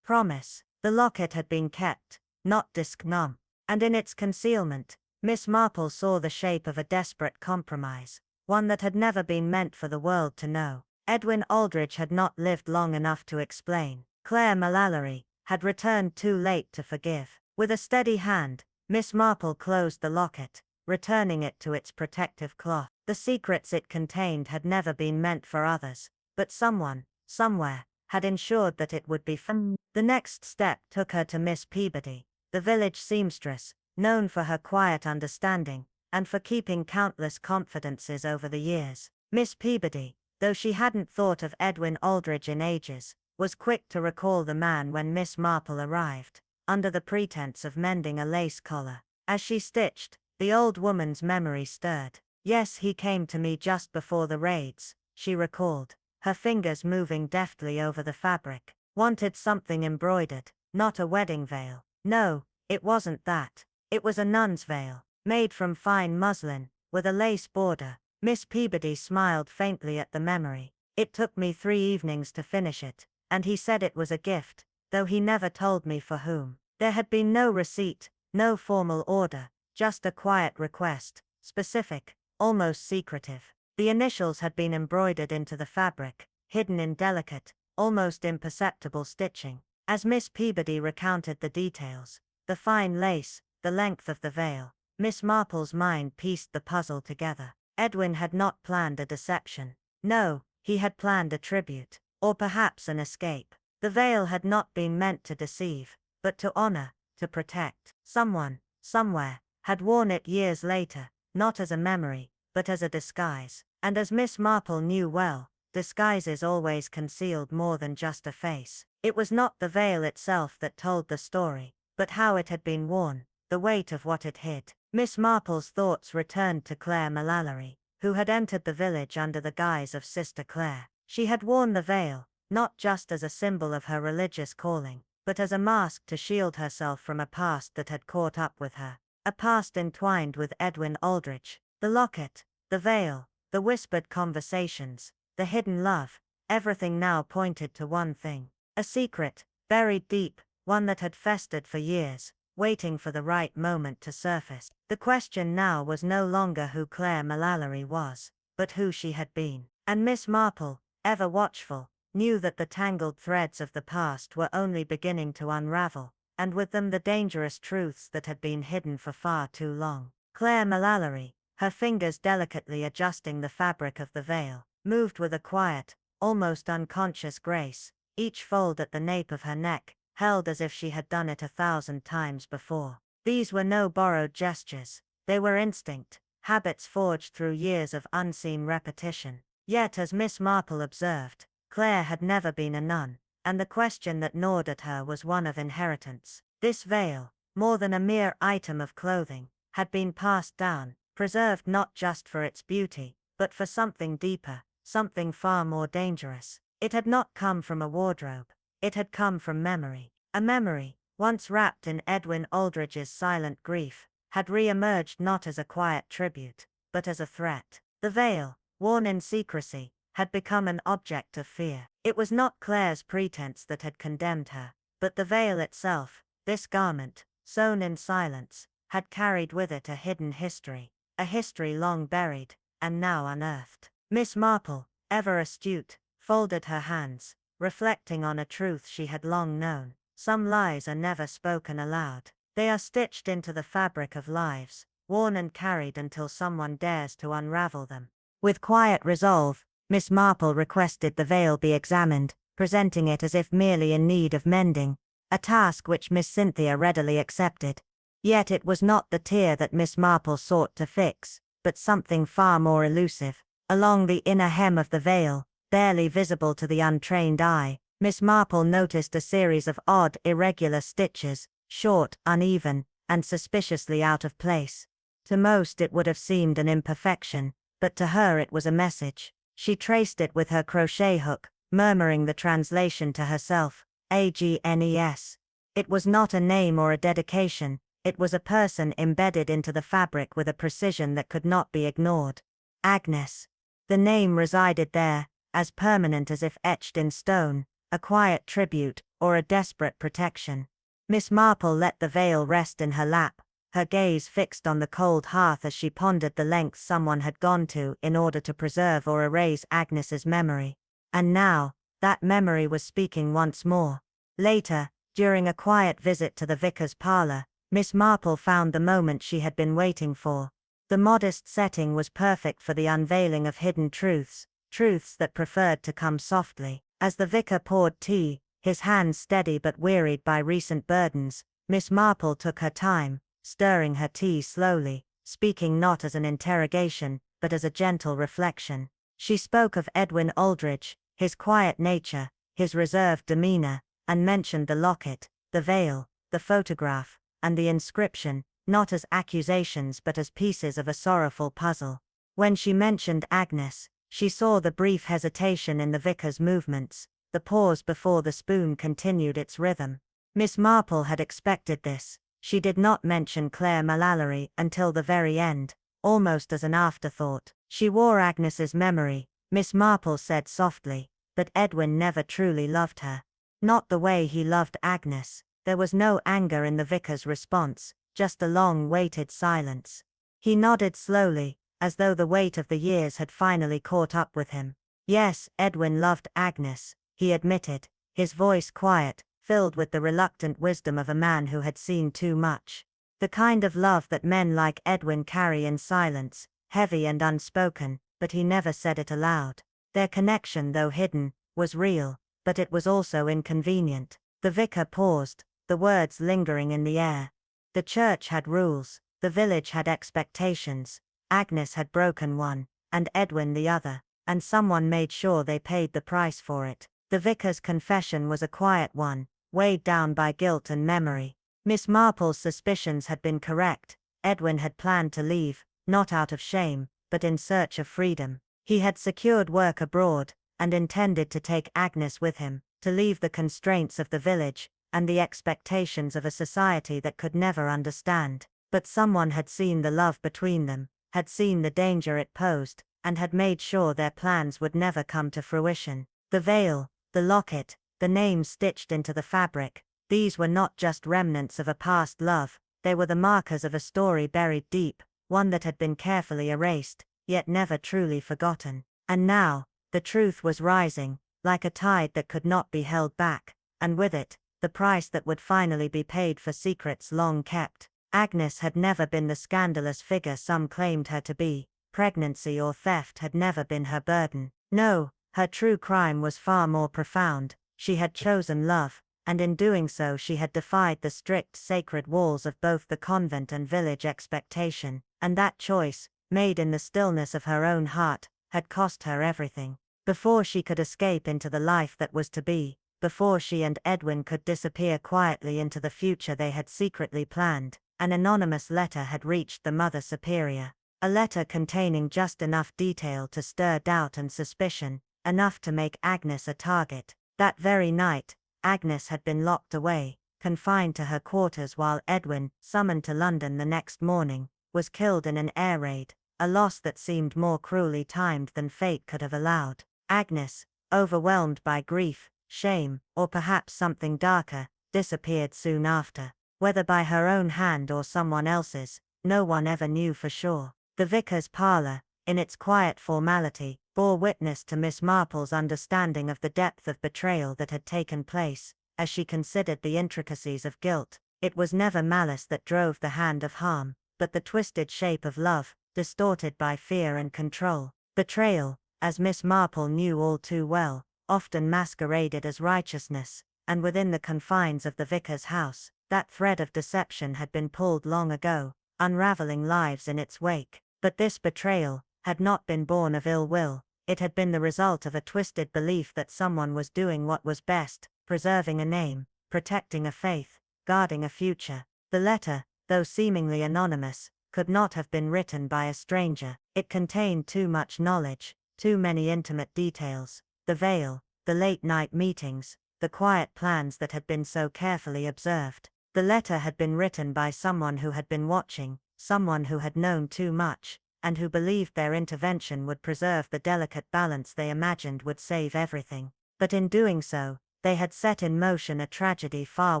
Promise. The locket had been kept, not discnom, and in its concealment, Miss Marple saw the shape of a desperate compromise, one that had never been meant for the world to know. Edwin Aldridge had not lived long enough to explain. Claire Mallory had returned too late to forgive. With a steady hand, Miss Marple closed the locket, returning it to its protective cloth. The secrets it contained had never been meant for others, but someone, somewhere, had ensured that it would be found. The next step took her to Miss Peabody, the village seamstress, known for her quiet understanding, and for keeping countless confidences over the years. Miss Peabody, though she hadn't thought of Edwin Aldridge in ages, was quick to recall the man when Miss Marple arrived, under the pretense of mending a lace collar. As she stitched, the old woman's memory stirred. Yes, he came to me just before the raids, she recalled, her fingers moving deftly over the fabric. Wanted something embroidered, not a wedding veil. No, it wasn't that. It was a nun's veil, made from fine muslin, with a lace border. Miss Peabody smiled faintly at the memory. It took me 3 evenings to finish it, and he said it was a gift, though he never told me for whom. There had been no receipt, no formal order, just a quiet request, specific, almost secretive. The initials had been embroidered into the fabric, hidden in delicate, almost imperceptible stitching. As Miss Peabody recounted the details, the fine lace, the length of the veil, Miss Marple's mind pieced the puzzle together. Edwin had not planned a deception. No, he had planned a tribute, or perhaps an escape. The veil had not been meant to deceive, but to honor, to protect. Someone, somewhere, had worn it years later, not as a memory, but as a disguise. And as Miss Marple knew well, disguises always concealed more than just a face. It was not the veil itself that told the story, but how it had been worn, the weight of what it hid. Miss Marple's thoughts returned to Claire Mallory, who had entered the village under the guise of Sister Claire. She had worn the veil, not just as a symbol of her religious calling, but as a mask to shield herself from a past that had caught up with her, a past entwined with Edwin Aldridge. The locket, the veil, the whispered conversations, the hidden love, everything now pointed to one thing. A secret, buried deep, one that had festered for years, waiting for the right moment to surface. The question now was no longer who Claire Mallory was, but who she had been. And Miss Marple, ever watchful, knew that the tangled threads of the past were only beginning to unravel, and with them the dangerous truths that had been hidden for far too long. Claire Mallory, her fingers delicately adjusting the fabric of the veil, moved with a quiet, almost unconscious grace, each fold at the nape of her neck held as if she had done it 1,000 times before. These were no borrowed gestures, they were instinct, habits forged through years of unseen repetition. Yet as Miss Marple observed, Claire had never been a nun, and the question that gnawed at her was one of inheritance. This veil, more than a mere item of clothing, had been passed down, preserved not just for its beauty, but for something deeper, something far more dangerous. It had not come from a wardrobe. It had come from memory. A memory, once wrapped in Edwin Aldridge's silent grief, had re-emerged not as a quiet tribute, but as a threat. The veil, worn in secrecy, had become an object of fear. It was not Claire's pretense that had condemned her, but the veil itself, this garment, sewn in silence, had carried with it a hidden history, a history long buried, and now unearthed. Miss Marple, ever astute, folded her hands, reflecting on a truth she had long known. Some lies are never spoken aloud. They are stitched into the fabric of lives, worn and carried until someone dares to unravel them. With quiet resolve, Miss Marple requested the veil be examined, presenting it as if merely in need of mending, a task which Miss Cynthia readily accepted. Yet it was not the tear that Miss Marple sought to fix, but something far more elusive. Along the inner hem of the veil, barely visible to the untrained eye, Miss Marple noticed a series of odd, irregular stitches, short, uneven, and suspiciously out of place. To most it would have seemed an imperfection, but to her it was a message. She traced it with her crochet hook, murmuring the translation to herself, Agnes. It was not a name or a dedication, it was a person embedded into the fabric with a precision that could not be ignored. Agnes. The name resided there, as permanent as if etched in stone, a quiet tribute, or a desperate protection. Miss Marple let the veil rest in her lap, her gaze fixed on the cold hearth as she pondered the lengths someone had gone to in order to preserve or erase Agnes's memory. And now, that memory was speaking once more. Later, during a quiet visit to the vicar's parlor, Miss Marple found the moment she had been waiting for. The modest setting was perfect for the unveiling of hidden truths, truths that preferred to come softly. As the vicar poured tea, his hands steady but wearied by recent burdens, Miss Marple took her time, stirring her tea slowly, speaking not as an interrogation, but as a gentle reflection. She spoke of Edwin Aldridge, his quiet nature, his reserved demeanor, and mentioned the locket, the veil, the photograph, and the inscription, not as accusations but as pieces of a sorrowful puzzle. When she mentioned Agnes, she saw the brief hesitation in the vicar's movements, the pause before the spoon continued its rhythm. Miss Marple had expected this. She did not mention Claire Mallory until the very end, almost as an afterthought. She wore Agnes's memory, Miss Marple said softly, but Edwin never truly loved her. Not the way he loved Agnes. There was no anger in the vicar's response, just a long-waited silence. He nodded slowly, as though the weight of the years had finally caught up with him. Yes, Edwin loved Agnes, he admitted, his voice quiet, filled with the reluctant wisdom of a man who had seen too much. The kind of love that men like Edwin carry in silence, heavy and unspoken, but he never said it aloud. Their connection, though hidden, was real, but it was also inconvenient. The vicar paused, the words lingering in the air. The church had rules, the village had expectations, Agnes had broken one, and Edwin the other, and someone made sure they paid the price for it. The vicar's confession was a quiet one, weighed down by guilt and memory. Miss Marple's suspicions had been correct. Edwin had planned to leave, not out of shame, but in search of freedom. He had secured work abroad, and intended to take Agnes with him, to leave the constraints of the village, and the expectations of a society that could never understand. But someone had seen the love between them, had seen the danger it posed, and had made sure their plans would never come to fruition. The veil, the locket, the names stitched into the fabric, these were not just remnants of a past love, they were the markers of a story buried deep, one that had been carefully erased, yet never truly forgotten. And now, the truth was rising, like a tide that could not be held back, and with it, the price that would finally be paid for secrets long kept. Agnes had never been the scandalous figure some claimed her to be. Pregnancy or theft had never been her burden. No, her true crime was far more profound. She had chosen love, and in doing so she had defied the strict sacred walls of both the convent and village expectation, and that choice, made in the stillness of her own heart, had cost her everything. Before she could escape into the life that was to be, before she and Edwin could disappear quietly into the future they had secretly planned, an anonymous letter had reached the Mother Superior. A letter containing just enough detail to stir doubt and suspicion, enough to make Agnes a target. That very night, Agnes had been locked away, confined to her quarters while Edwin, summoned to London the next morning, was killed in an air raid, a loss that seemed more cruelly timed than fate could have allowed. Agnes, overwhelmed by grief, shame, or perhaps something darker, disappeared soon after. Whether by her own hand or someone else's, no one ever knew for sure. The vicar's parlour, in its quiet formality, bore witness to Miss Marple's understanding of the depth of betrayal that had taken place. As she considered the intricacies of guilt, it was never malice that drove the hand of harm, but the twisted shape of love, distorted by fear and control. Betrayal, as Miss Marple knew all too well, often masqueraded as righteousness, and within the confines of the vicar's house, that thread of deception had been pulled long ago, unraveling lives in its wake. But this betrayal had not been born of ill will, it had been the result of a twisted belief that someone was doing what was best, preserving a name, protecting a faith, guarding a future. The letter, though seemingly anonymous, could not have been written by a stranger. It contained too much knowledge, too many intimate details. The veil, the late-night meetings, the quiet plans that had been so carefully observed. The letter had been written by someone who had been watching, someone who had known too much, and who believed their intervention would preserve the delicate balance they imagined would save everything. But in doing so, they had set in motion a tragedy far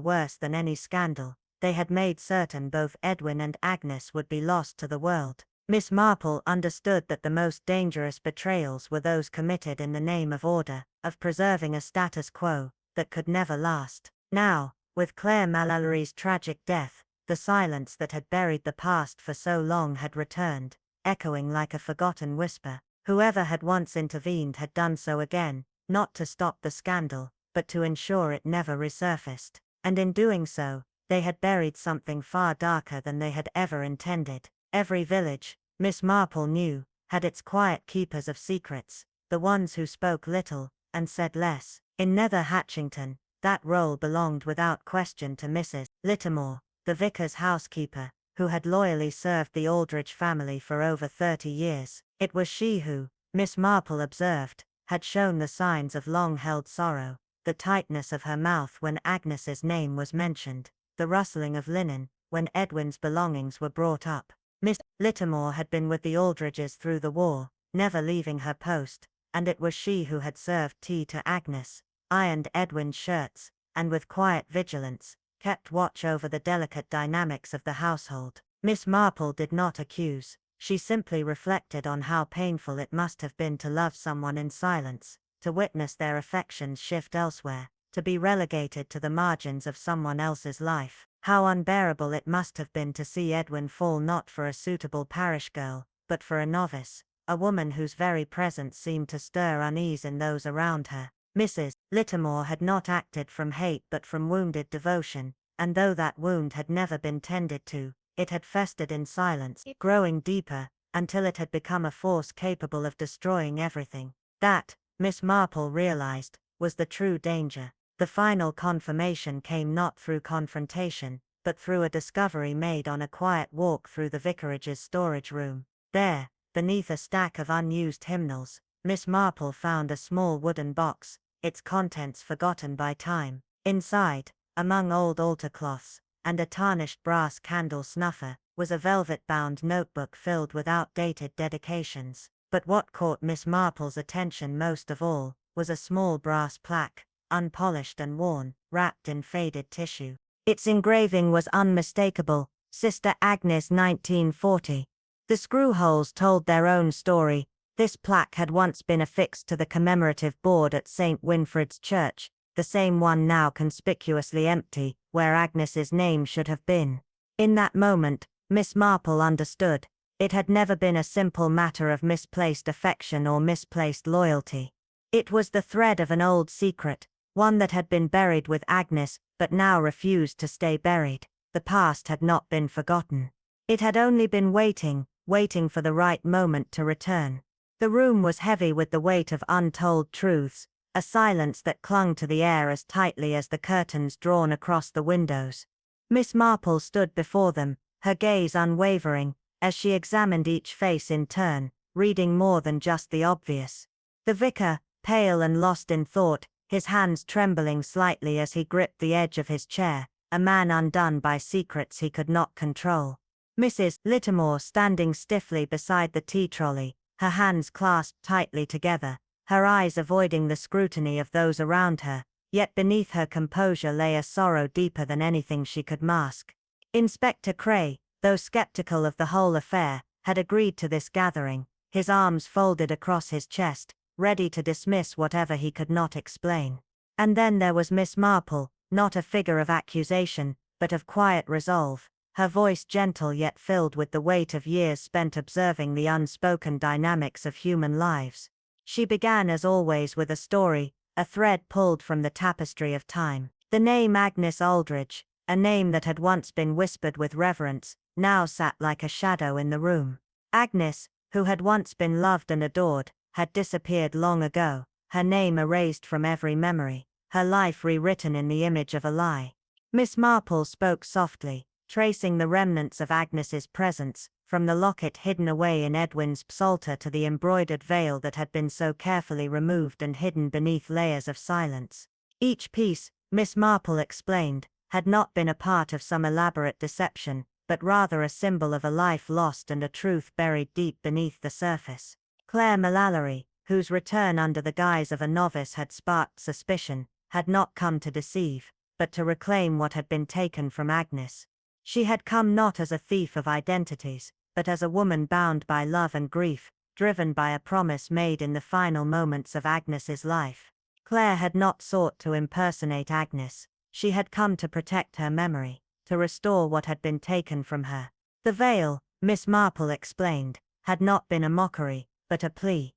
worse than any scandal. They had made certain both Edwin and Agnes would be lost to the world. Miss Marple understood that the most dangerous betrayals were those committed in the name of order, of preserving a status quo that could never last. Now, with Claire Mallory's tragic death, the silence that had buried the past for so long had returned, echoing like a forgotten whisper. Whoever had once intervened had done so again, not to stop the scandal, but to ensure it never resurfaced. And in doing so, they had buried something far darker than they had ever intended. Every village, Miss Marple knew, had its quiet keepers of secrets, the ones who spoke little, and said less. In Nether Hatchington, that role belonged without question to Mrs. Littimore, the vicar's housekeeper, who had loyally served the Aldridge family for over 30 years. It was she who, Miss Marple observed, had shown the signs of long-held sorrow, the tightness of her mouth when Agnes's name was mentioned, the rustling of linen, when Edwin's belongings were brought up. Miss Littimore had been with the Aldridges through the war, never leaving her post, and it was she who had served tea to Agnes, ironed Edwin's shirts, and with quiet vigilance, kept watch over the delicate dynamics of the household. Miss Marple did not accuse, she simply reflected on how painful it must have been to love someone in silence, to witness their affections shift elsewhere, to be relegated to the margins of someone else's life. How unbearable it must have been to see Edwin fall not for a suitable parish girl, but for a novice, a woman whose very presence seemed to stir unease in those around her. Mrs. Littimore had not acted from hate but from wounded devotion, and though that wound had never been tended to, it had festered in silence, growing deeper, until it had become a force capable of destroying everything. That, Miss Marple realized, was the true danger. The final confirmation came not through confrontation, but through a discovery made on a quiet walk through the vicarage's storage room. There, beneath a stack of unused hymnals, Miss Marple found a small wooden box, its contents forgotten by time. Inside, among old altar cloths, and a tarnished brass candle snuffer, was a velvet-bound notebook filled with outdated dedications. But what caught Miss Marple's attention most of all, was a small brass plaque, unpolished and worn, wrapped in faded tissue. Its engraving was unmistakable, Sister Agnes 1940. The screw holes told their own story. This plaque had once been affixed to the commemorative board at St. Winfrid's Church, the same one now conspicuously empty, where Agnes's name should have been. In that moment, Miss Marple understood. It had never been a simple matter of misplaced affection or misplaced loyalty. It was the thread of an old secret, one that had been buried with Agnes, but now refused to stay buried. The past had not been forgotten. It had only been waiting for the right moment to return. The room was heavy with the weight of untold truths, a silence that clung to the air as tightly as the curtains drawn across the windows. Miss Marple stood before them, her gaze unwavering, as she examined each face in turn, reading more than just the obvious. The vicar, pale and lost in thought, his hands trembling slightly as he gripped the edge of his chair, a man undone by secrets he could not control. Mrs. Littimore standing stiffly beside the tea trolley, her hands clasped tightly together, her eyes avoiding the scrutiny of those around her, yet beneath her composure lay a sorrow deeper than anything she could mask. Inspector Cray, though skeptical of the whole affair, had agreed to this gathering, his arms folded across his chest, ready to dismiss whatever he could not explain. And then there was Miss Marple, not a figure of accusation, but of quiet resolve, her voice gentle yet filled with the weight of years spent observing the unspoken dynamics of human lives. She began as always with a story, a thread pulled from the tapestry of time. The name Agnes Aldridge, a name that had once been whispered with reverence, now sat like a shadow in the room. Agnes, who had once been loved and adored, had disappeared long ago, her name erased from every memory, her life rewritten in the image of a lie. Miss Marple spoke softly, tracing the remnants of Agnes's presence, from the locket hidden away in Edwin's psalter to the embroidered veil that had been so carefully removed and hidden beneath layers of silence. Each piece, Miss Marple explained, had not been a part of some elaborate deception, but rather a symbol of a life lost and a truth buried deep beneath the surface. Claire Mallory, whose return under the guise of a novice had sparked suspicion, had not come to deceive, but to reclaim what had been taken from Agnes. She had come not as a thief of identities, but as a woman bound by love and grief, driven by a promise made in the final moments of Agnes's life. Claire had not sought to impersonate Agnes, she had come to protect her memory, to restore what had been taken from her. The veil, Miss Marple explained, had not been a mockery, but a plea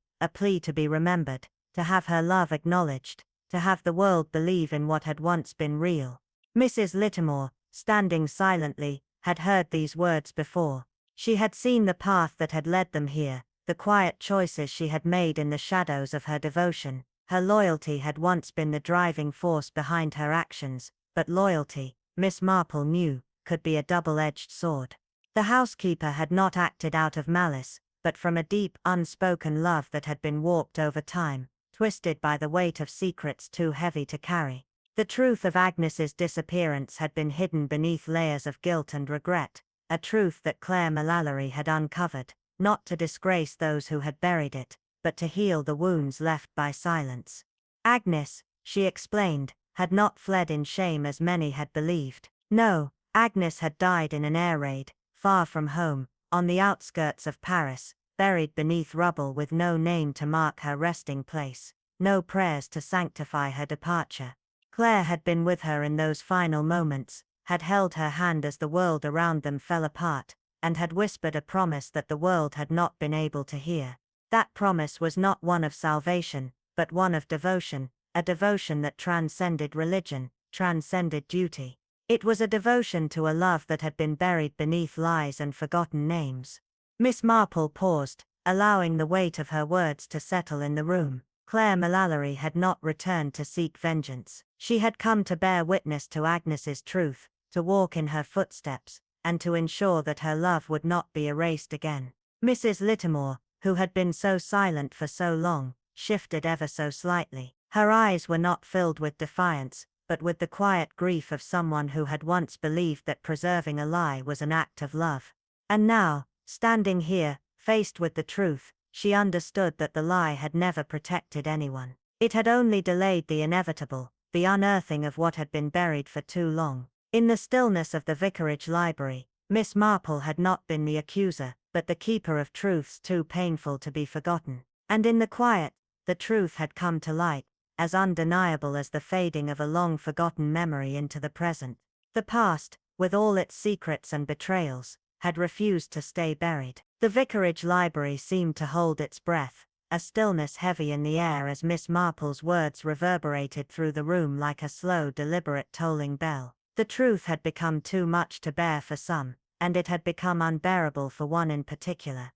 to be remembered, to have her love acknowledged, to have the world believe in what had once been real. Mrs. Littimore, standing silently, had heard these words before. She had seen the path that had led them here, the quiet choices she had made in the shadows of her devotion. Her loyalty had once been the driving force behind her actions, but loyalty, Miss Marple knew, could be a double-edged sword. The housekeeper had not acted out of malice, but from a deep, unspoken love that had been warped over time, twisted by the weight of secrets too heavy to carry. The truth of Agnes's disappearance had been hidden beneath layers of guilt and regret, a truth that Claire Mullally had uncovered, not to disgrace those who had buried it, but to heal the wounds left by silence. Agnes, she explained, had not fled in shame as many had believed. No, Agnes had died in an air raid, far from home, on the outskirts of Paris, buried beneath rubble with no name to mark her resting place, no prayers to sanctify her departure. Claire had been with her in those final moments, had held her hand as the world around them fell apart, and had whispered a promise that the world had not been able to hear. That promise was not one of salvation, but one of devotion, a devotion that transcended religion, transcended duty. It was a devotion to a love that had been buried beneath lies and forgotten names. Miss Marple paused, allowing the weight of her words to settle in the room. Claire Mullally had not returned to seek vengeance. She had come to bear witness to Agnes's truth, to walk in her footsteps, and to ensure that her love would not be erased again. Mrs. Littimore, who had been so silent for so long, shifted ever so slightly. Her eyes were not filled with defiance, but with the quiet grief of someone who had once believed that preserving a lie was an act of love. And now, standing here, faced with the truth, she understood that the lie had never protected anyone. It had only delayed the inevitable, the unearthing of what had been buried for too long. In the stillness of the vicarage library, Miss Marple had not been the accuser, but the keeper of truths too painful to be forgotten. And in the quiet, the truth had come to light, as undeniable as the fading of a long-forgotten memory into the present. The past, with all its secrets and betrayals, had refused to stay buried. The vicarage library seemed to hold its breath, a stillness heavy in the air as Miss Marple's words reverberated through the room like a slow, deliberate tolling bell. The truth had become too much to bear for some, and it had become unbearable for one in particular.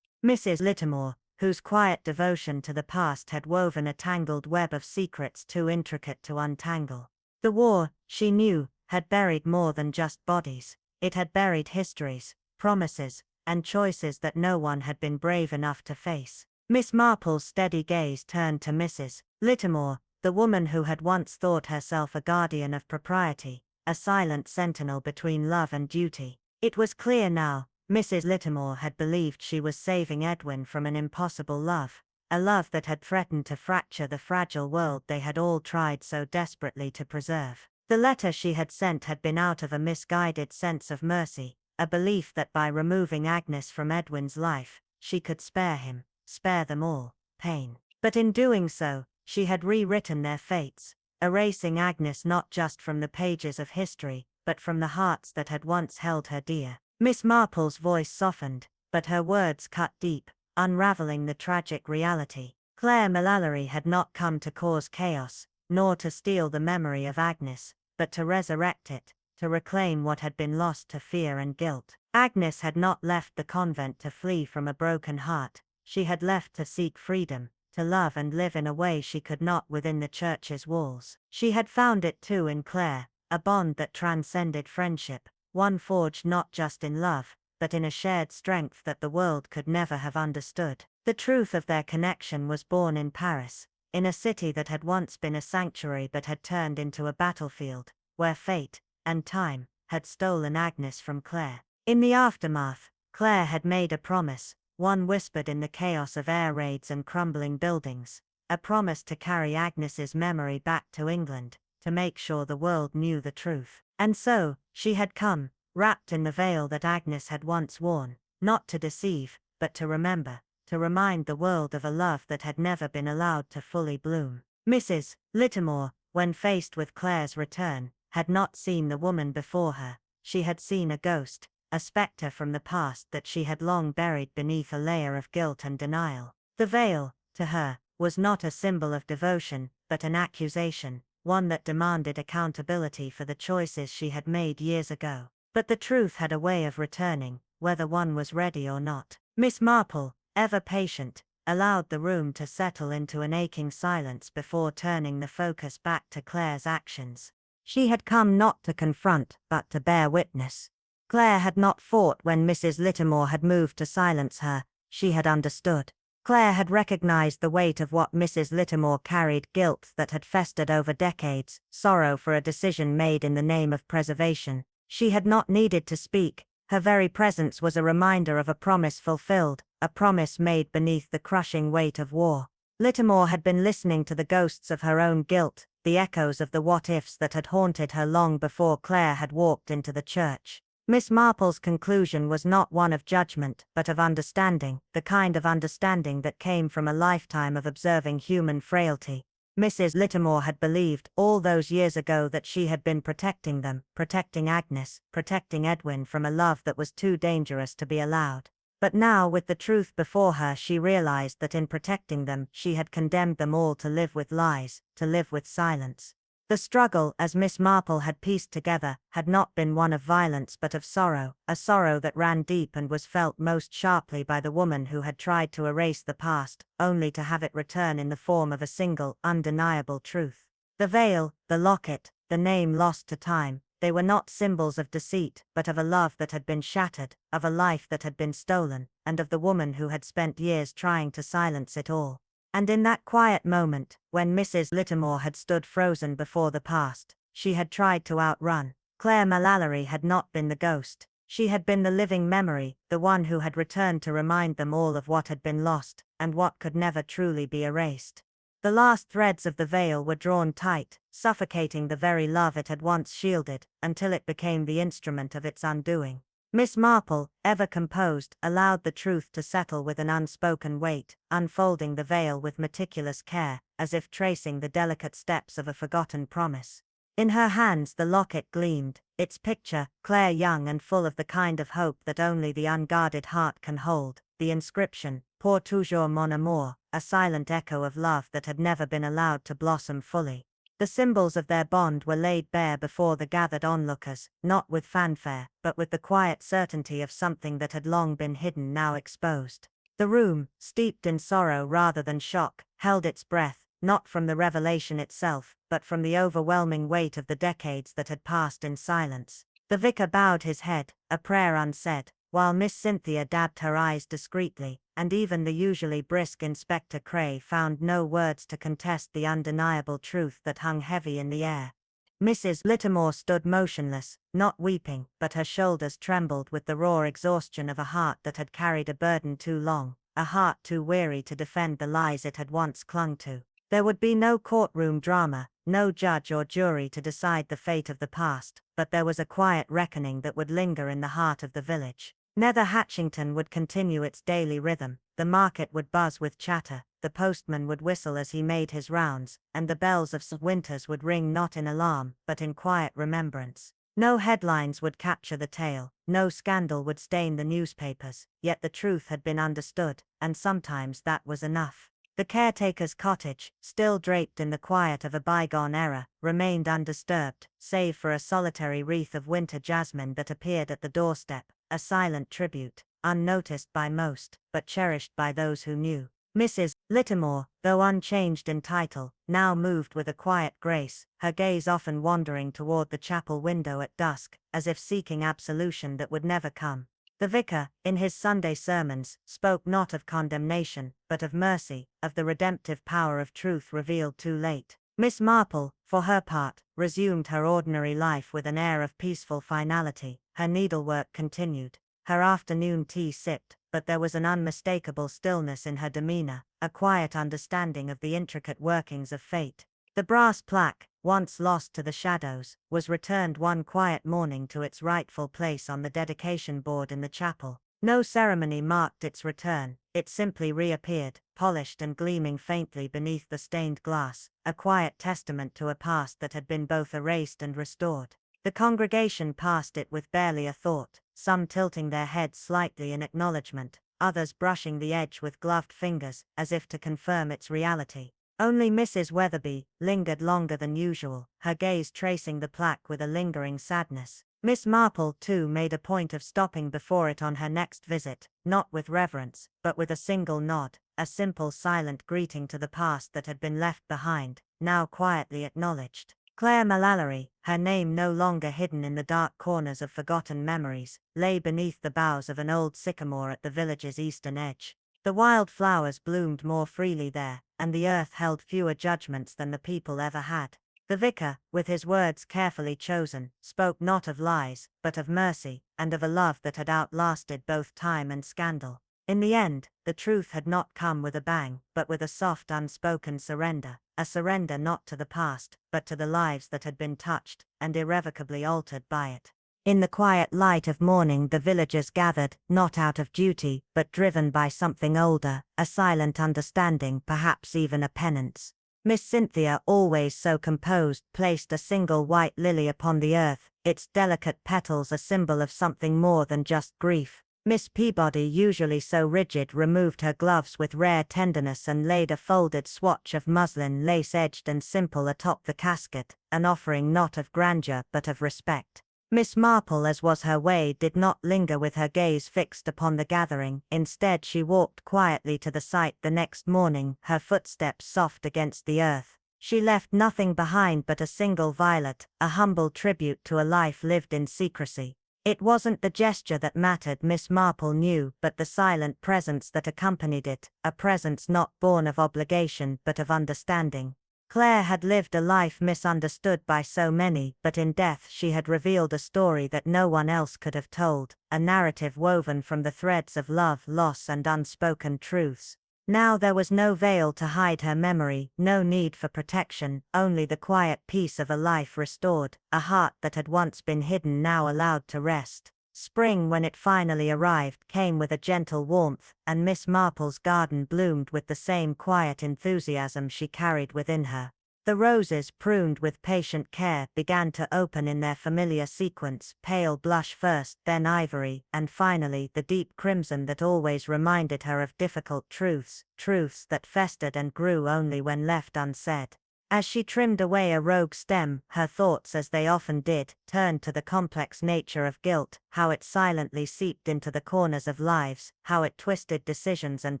Mrs. Littimore, whose quiet devotion to the past had woven a tangled web of secrets too intricate to untangle. The war, she knew, had buried more than just bodies. It had buried histories, promises, and choices that no one had been brave enough to face. Miss Marple's steady gaze turned to Mrs. Littimore, the woman who had once thought herself a guardian of propriety, a silent sentinel between love and duty. It was clear now, Mrs. Littimore had believed she was saving Edwin from an impossible love, a love that had threatened to fracture the fragile world they had all tried so desperately to preserve. The letter she had sent had been out of a misguided sense of mercy, a belief that by removing Agnes from Edwin's life, she could spare him, spare them all, pain. But in doing so, she had rewritten their fates, erasing Agnes not just from the pages of history, but from the hearts that had once held her dear. Miss Marple's voice softened, but her words cut deep, unraveling the tragic reality. Claire Mullally had not come to cause chaos, nor to steal the memory of Agnes, but to resurrect it, to reclaim what had been lost to fear and guilt. Agnes had not left the convent to flee from a broken heart, she had left to seek freedom, to love and live in a way she could not within the church's walls. She had found it too in Claire, a bond that transcended friendship, one forged not just in love, but in a shared strength that the world could never have understood. The truth of their connection was born in Paris, in a city that had once been a sanctuary but had turned into a battlefield, where fate, and time, had stolen Agnes from Claire. In the aftermath, Claire had made a promise, one whispered in the chaos of air raids and crumbling buildings, a promise to carry Agnes's memory back to England, to make sure the world knew the truth. And so, she had come, wrapped in the veil that Agnes had once worn, not to deceive, but to remember, to remind the world of a love that had never been allowed to fully bloom. Mrs. Littimore, when faced with Claire's return, had not seen the woman before her, she had seen a ghost, a spectre from the past that she had long buried beneath a layer of guilt and denial. The veil, to her, was not a symbol of devotion, but an accusation, one that demanded accountability for the choices she had made years ago. But the truth had a way of returning, whether one was ready or not. Miss Marple, ever patient, allowed the room to settle into an aching silence before turning the focus back to Claire's actions. She had come not to confront, but to bear witness. Claire had not fought when Mrs. Littimore had moved to silence her, she had understood. Claire had recognized the weight of what Mrs. Littimore carried, guilt that had festered over decades, sorrow for a decision made in the name of preservation. She had not needed to speak, her very presence was a reminder of a promise fulfilled, a promise made beneath the crushing weight of war. Littimore had been listening to the ghosts of her own guilt, the echoes of the what-ifs that had haunted her long before Claire had walked into the church. Miss Marple's conclusion was not one of judgment, but of understanding, the kind of understanding that came from a lifetime of observing human frailty. Mrs. Littimore had believed, all those years ago, that she had been protecting them, protecting Agnes, protecting Edwin from a love that was too dangerous to be allowed. But now, with the truth before her, she realized that in protecting them, she had condemned them all to live with lies, to live with silence. The struggle, as Miss Marple had pieced together, had not been one of violence but of sorrow, a sorrow that ran deep and was felt most sharply by the woman who had tried to erase the past, only to have it return in the form of a single, undeniable truth. The veil, the locket, the name lost to time, they were not symbols of deceit, but of a love that had been shattered, of a life that had been stolen, and of the woman who had spent years trying to silence it all. And in that quiet moment, when Mrs. Littimore had stood frozen before the past, she had tried to outrun. Claire Mallory had not been the ghost. She had been the living memory, the one who had returned to remind them all of what had been lost, and what could never truly be erased. The last threads of the veil were drawn tight, suffocating the very love it had once shielded, until it became the instrument of its undoing. Miss Marple, ever composed, allowed the truth to settle with an unspoken weight, unfolding the veil with meticulous care, as if tracing the delicate steps of a forgotten promise. In her hands the locket gleamed, its picture, Claire young and full of the kind of hope that only the unguarded heart can hold, the inscription, Pour toujours mon amour, a silent echo of love that had never been allowed to blossom fully. The symbols of their bond were laid bare before the gathered onlookers, not with fanfare, but with the quiet certainty of something that had long been hidden now exposed. The room, steeped in sorrow rather than shock, held its breath, not from the revelation itself, but from the overwhelming weight of the decades that had passed in silence. The vicar bowed his head, a prayer unsaid, while Miss Cynthia dabbed her eyes discreetly, and even the usually brisk Inspector Cray found no words to contest the undeniable truth that hung heavy in the air. Mrs. Littimore stood motionless, not weeping, but her shoulders trembled with the raw exhaustion of a heart that had carried a burden too long, a heart too weary to defend the lies it had once clung to. There would be no courtroom drama, no judge or jury to decide the fate of the past, but there was a quiet reckoning that would linger in the heart of the village. Nether Hatchington would continue its daily rhythm, the market would buzz with chatter, the postman would whistle as he made his rounds, and the bells of St. Winters would ring not in alarm, but in quiet remembrance. No headlines would capture the tale, no scandal would stain the newspapers, yet the truth had been understood, and sometimes that was enough. The caretaker's cottage, still draped in the quiet of a bygone era, remained undisturbed, save for a solitary wreath of winter jasmine that appeared at the doorstep, a silent tribute, unnoticed by most, but cherished by those who knew. Mrs. Littimore, though unchanged in title, now moved with a quiet grace, her gaze often wandering toward the chapel window at dusk, as if seeking absolution that would never come. The vicar, in his Sunday sermons, spoke not of condemnation, but of mercy, of the redemptive power of truth revealed too late. Miss Marple, for her part, resumed her ordinary life with an air of peaceful finality. Her needlework continued, her afternoon tea sipped, but there was an unmistakable stillness in her demeanor, a quiet understanding of the intricate workings of fate. The brass plaque, once lost to the shadows, was returned one quiet morning to its rightful place on the dedication board in the chapel. No ceremony marked its return, it simply reappeared, polished and gleaming faintly beneath the stained glass, a quiet testament to a past that had been both erased and restored. The congregation passed it with barely a thought, some tilting their heads slightly in acknowledgement, others brushing the edge with gloved fingers, as if to confirm its reality. Only Mrs. Weatherby lingered longer than usual, her gaze tracing the plaque with a lingering sadness. Miss Marple, too, made a point of stopping before it on her next visit, not with reverence, but with a single nod, a simple silent greeting to the past that had been left behind, now quietly acknowledged. Claire Mallory, her name no longer hidden in the dark corners of forgotten memories, lay beneath the boughs of an old sycamore at the village's eastern edge. The wild flowers bloomed more freely there, and the earth held fewer judgments than the people ever had. The vicar, with his words carefully chosen, spoke not of lies, but of mercy, and of a love that had outlasted both time and scandal. In the end, the truth had not come with a bang, but with a soft unspoken surrender, a surrender not to the past, but to the lives that had been touched, and irrevocably altered by it. In the quiet light of morning the villagers gathered, not out of duty, but driven by something older, a silent understanding, perhaps even a penance. Miss Cynthia, always so composed, placed a single white lily upon the earth, its delicate petals a symbol of something more than just grief. Miss Peabody, usually so rigid, removed her gloves with rare tenderness and laid a folded swatch of muslin, lace-edged and simple, atop the casket, an offering not of grandeur but of respect. Miss Marple, as was her way, did not linger with her gaze fixed upon the gathering. Instead she walked quietly to the site the next morning, her footsteps soft against the earth. She left nothing behind but a single violet, a humble tribute to a life lived in secrecy. It wasn't the gesture that mattered, Miss Marple knew, but the silent presence that accompanied it, a presence not born of obligation but of understanding. Claire had lived a life misunderstood by so many, but in death she had revealed a story that no one else could have told, a narrative woven from the threads of love, loss and unspoken truths. Now there was no veil to hide her memory, no need for protection, only the quiet peace of a life restored, a heart that had once been hidden now allowed to rest. Spring, when it finally arrived, came with a gentle warmth, and Miss Marple's garden bloomed with the same quiet enthusiasm she carried within her. The roses, pruned with patient care, began to open in their familiar sequence, pale blush first, then ivory, and finally the deep crimson that always reminded her of difficult truths, truths that festered and grew only when left unsaid. As she trimmed away a rogue stem, her thoughts, as they often did, turned to the complex nature of guilt, how it silently seeped into the corners of lives, how it twisted decisions and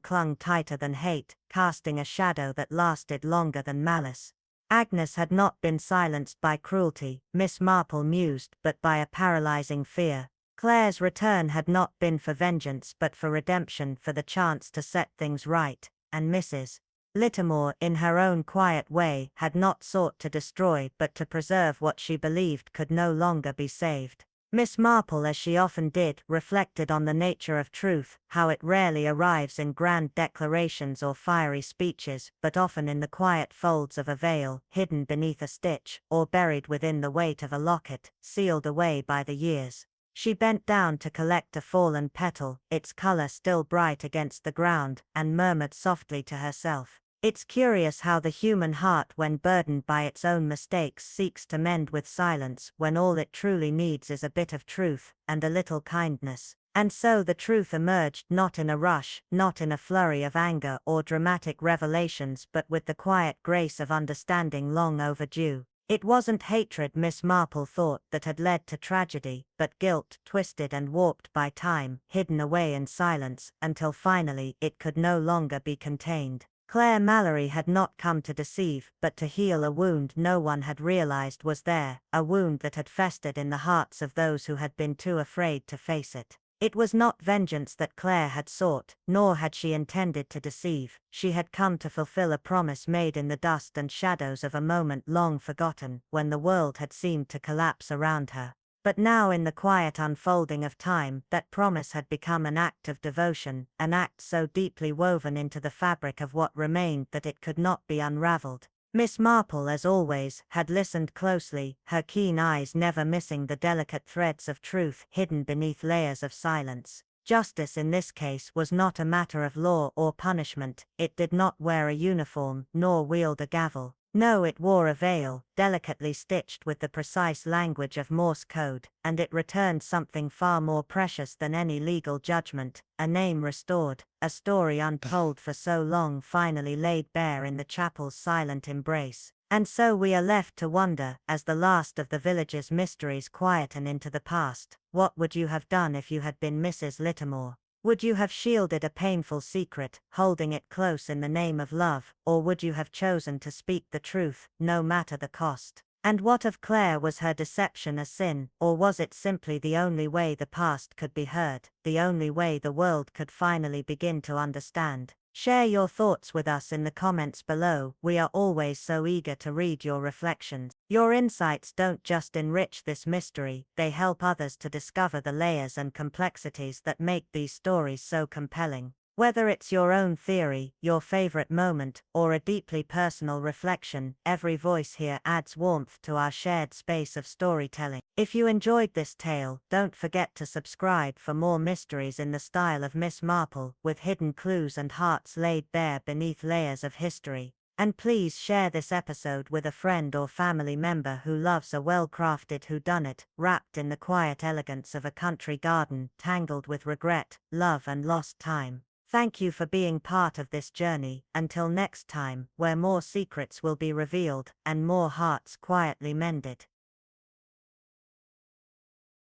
clung tighter than hate, casting a shadow that lasted longer than malice. Agnes had not been silenced by cruelty, Miss Marple mused, but by a paralyzing fear. Claire's return had not been for vengeance but for redemption, for the chance to set things right, and Mrs. Littimore, in her own quiet way, had not sought to destroy but to preserve what she believed could no longer be saved. Miss Marple, as she often did, reflected on the nature of truth, how it rarely arrives in grand declarations or fiery speeches, but often in the quiet folds of a veil, hidden beneath a stitch, or buried within the weight of a locket, sealed away by the years. She bent down to collect a fallen petal, its color still bright against the ground, and murmured softly to herself, "It's curious how the human heart, when burdened by its own mistakes, seeks to mend with silence, when all it truly needs is a bit of truth, and a little kindness." And so the truth emerged, not in a rush, not in a flurry of anger or dramatic revelations, but with the quiet grace of understanding long overdue. It wasn't hatred, Miss Marple thought, that had led to tragedy, but guilt, twisted and warped by time, hidden away in silence, until finally it could no longer be contained. Claire Mallory had not come to deceive, but to heal a wound no one had realized was there, a wound that had festered in the hearts of those who had been too afraid to face it. It was not vengeance that Claire had sought, nor had she intended to deceive. She had come to fulfill a promise made in the dust and shadows of a moment long forgotten, when the world had seemed to collapse around her. But now, in the quiet unfolding of time, that promise had become an act of devotion, an act so deeply woven into the fabric of what remained that it could not be unraveled. Miss Marple, as always, had listened closely, her keen eyes never missing the delicate threads of truth hidden beneath layers of silence. Justice in this case was not a matter of law or punishment. It did not wear a uniform, nor wield a gavel. No, it wore a veil, delicately stitched with the precise language of Morse code, and it returned something far more precious than any legal judgment, a name restored, a story untold for so long finally laid bare in the chapel's silent embrace. And so we are left to wonder, as the last of the village's mysteries quieten into the past, what would you have done if you had been Mrs. Littermore? Would you have shielded a painful secret, holding it close in the name of love, or would you have chosen to speak the truth, no matter the cost? And what of Claire? Was her deception a sin, or was it simply the only way the past could be heard, the only way the world could finally begin to understand? Share your thoughts with us in the comments below. We are always so eager to read your reflections. Your insights don't just enrich this mystery, they help others to discover the layers and complexities that make these stories so compelling. Whether it's your own theory, your favorite moment, or a deeply personal reflection, every voice here adds warmth to our shared space of storytelling. If you enjoyed this tale, don't forget to subscribe for more mysteries in the style of Miss Marple, with hidden clues and hearts laid bare beneath layers of history. And please share this episode with a friend or family member who loves a well-crafted whodunit, wrapped in the quiet elegance of a country garden, tangled with regret, love and lost time. Thank you for being part of this journey. Until next time, where more secrets will be revealed, and more hearts quietly mended.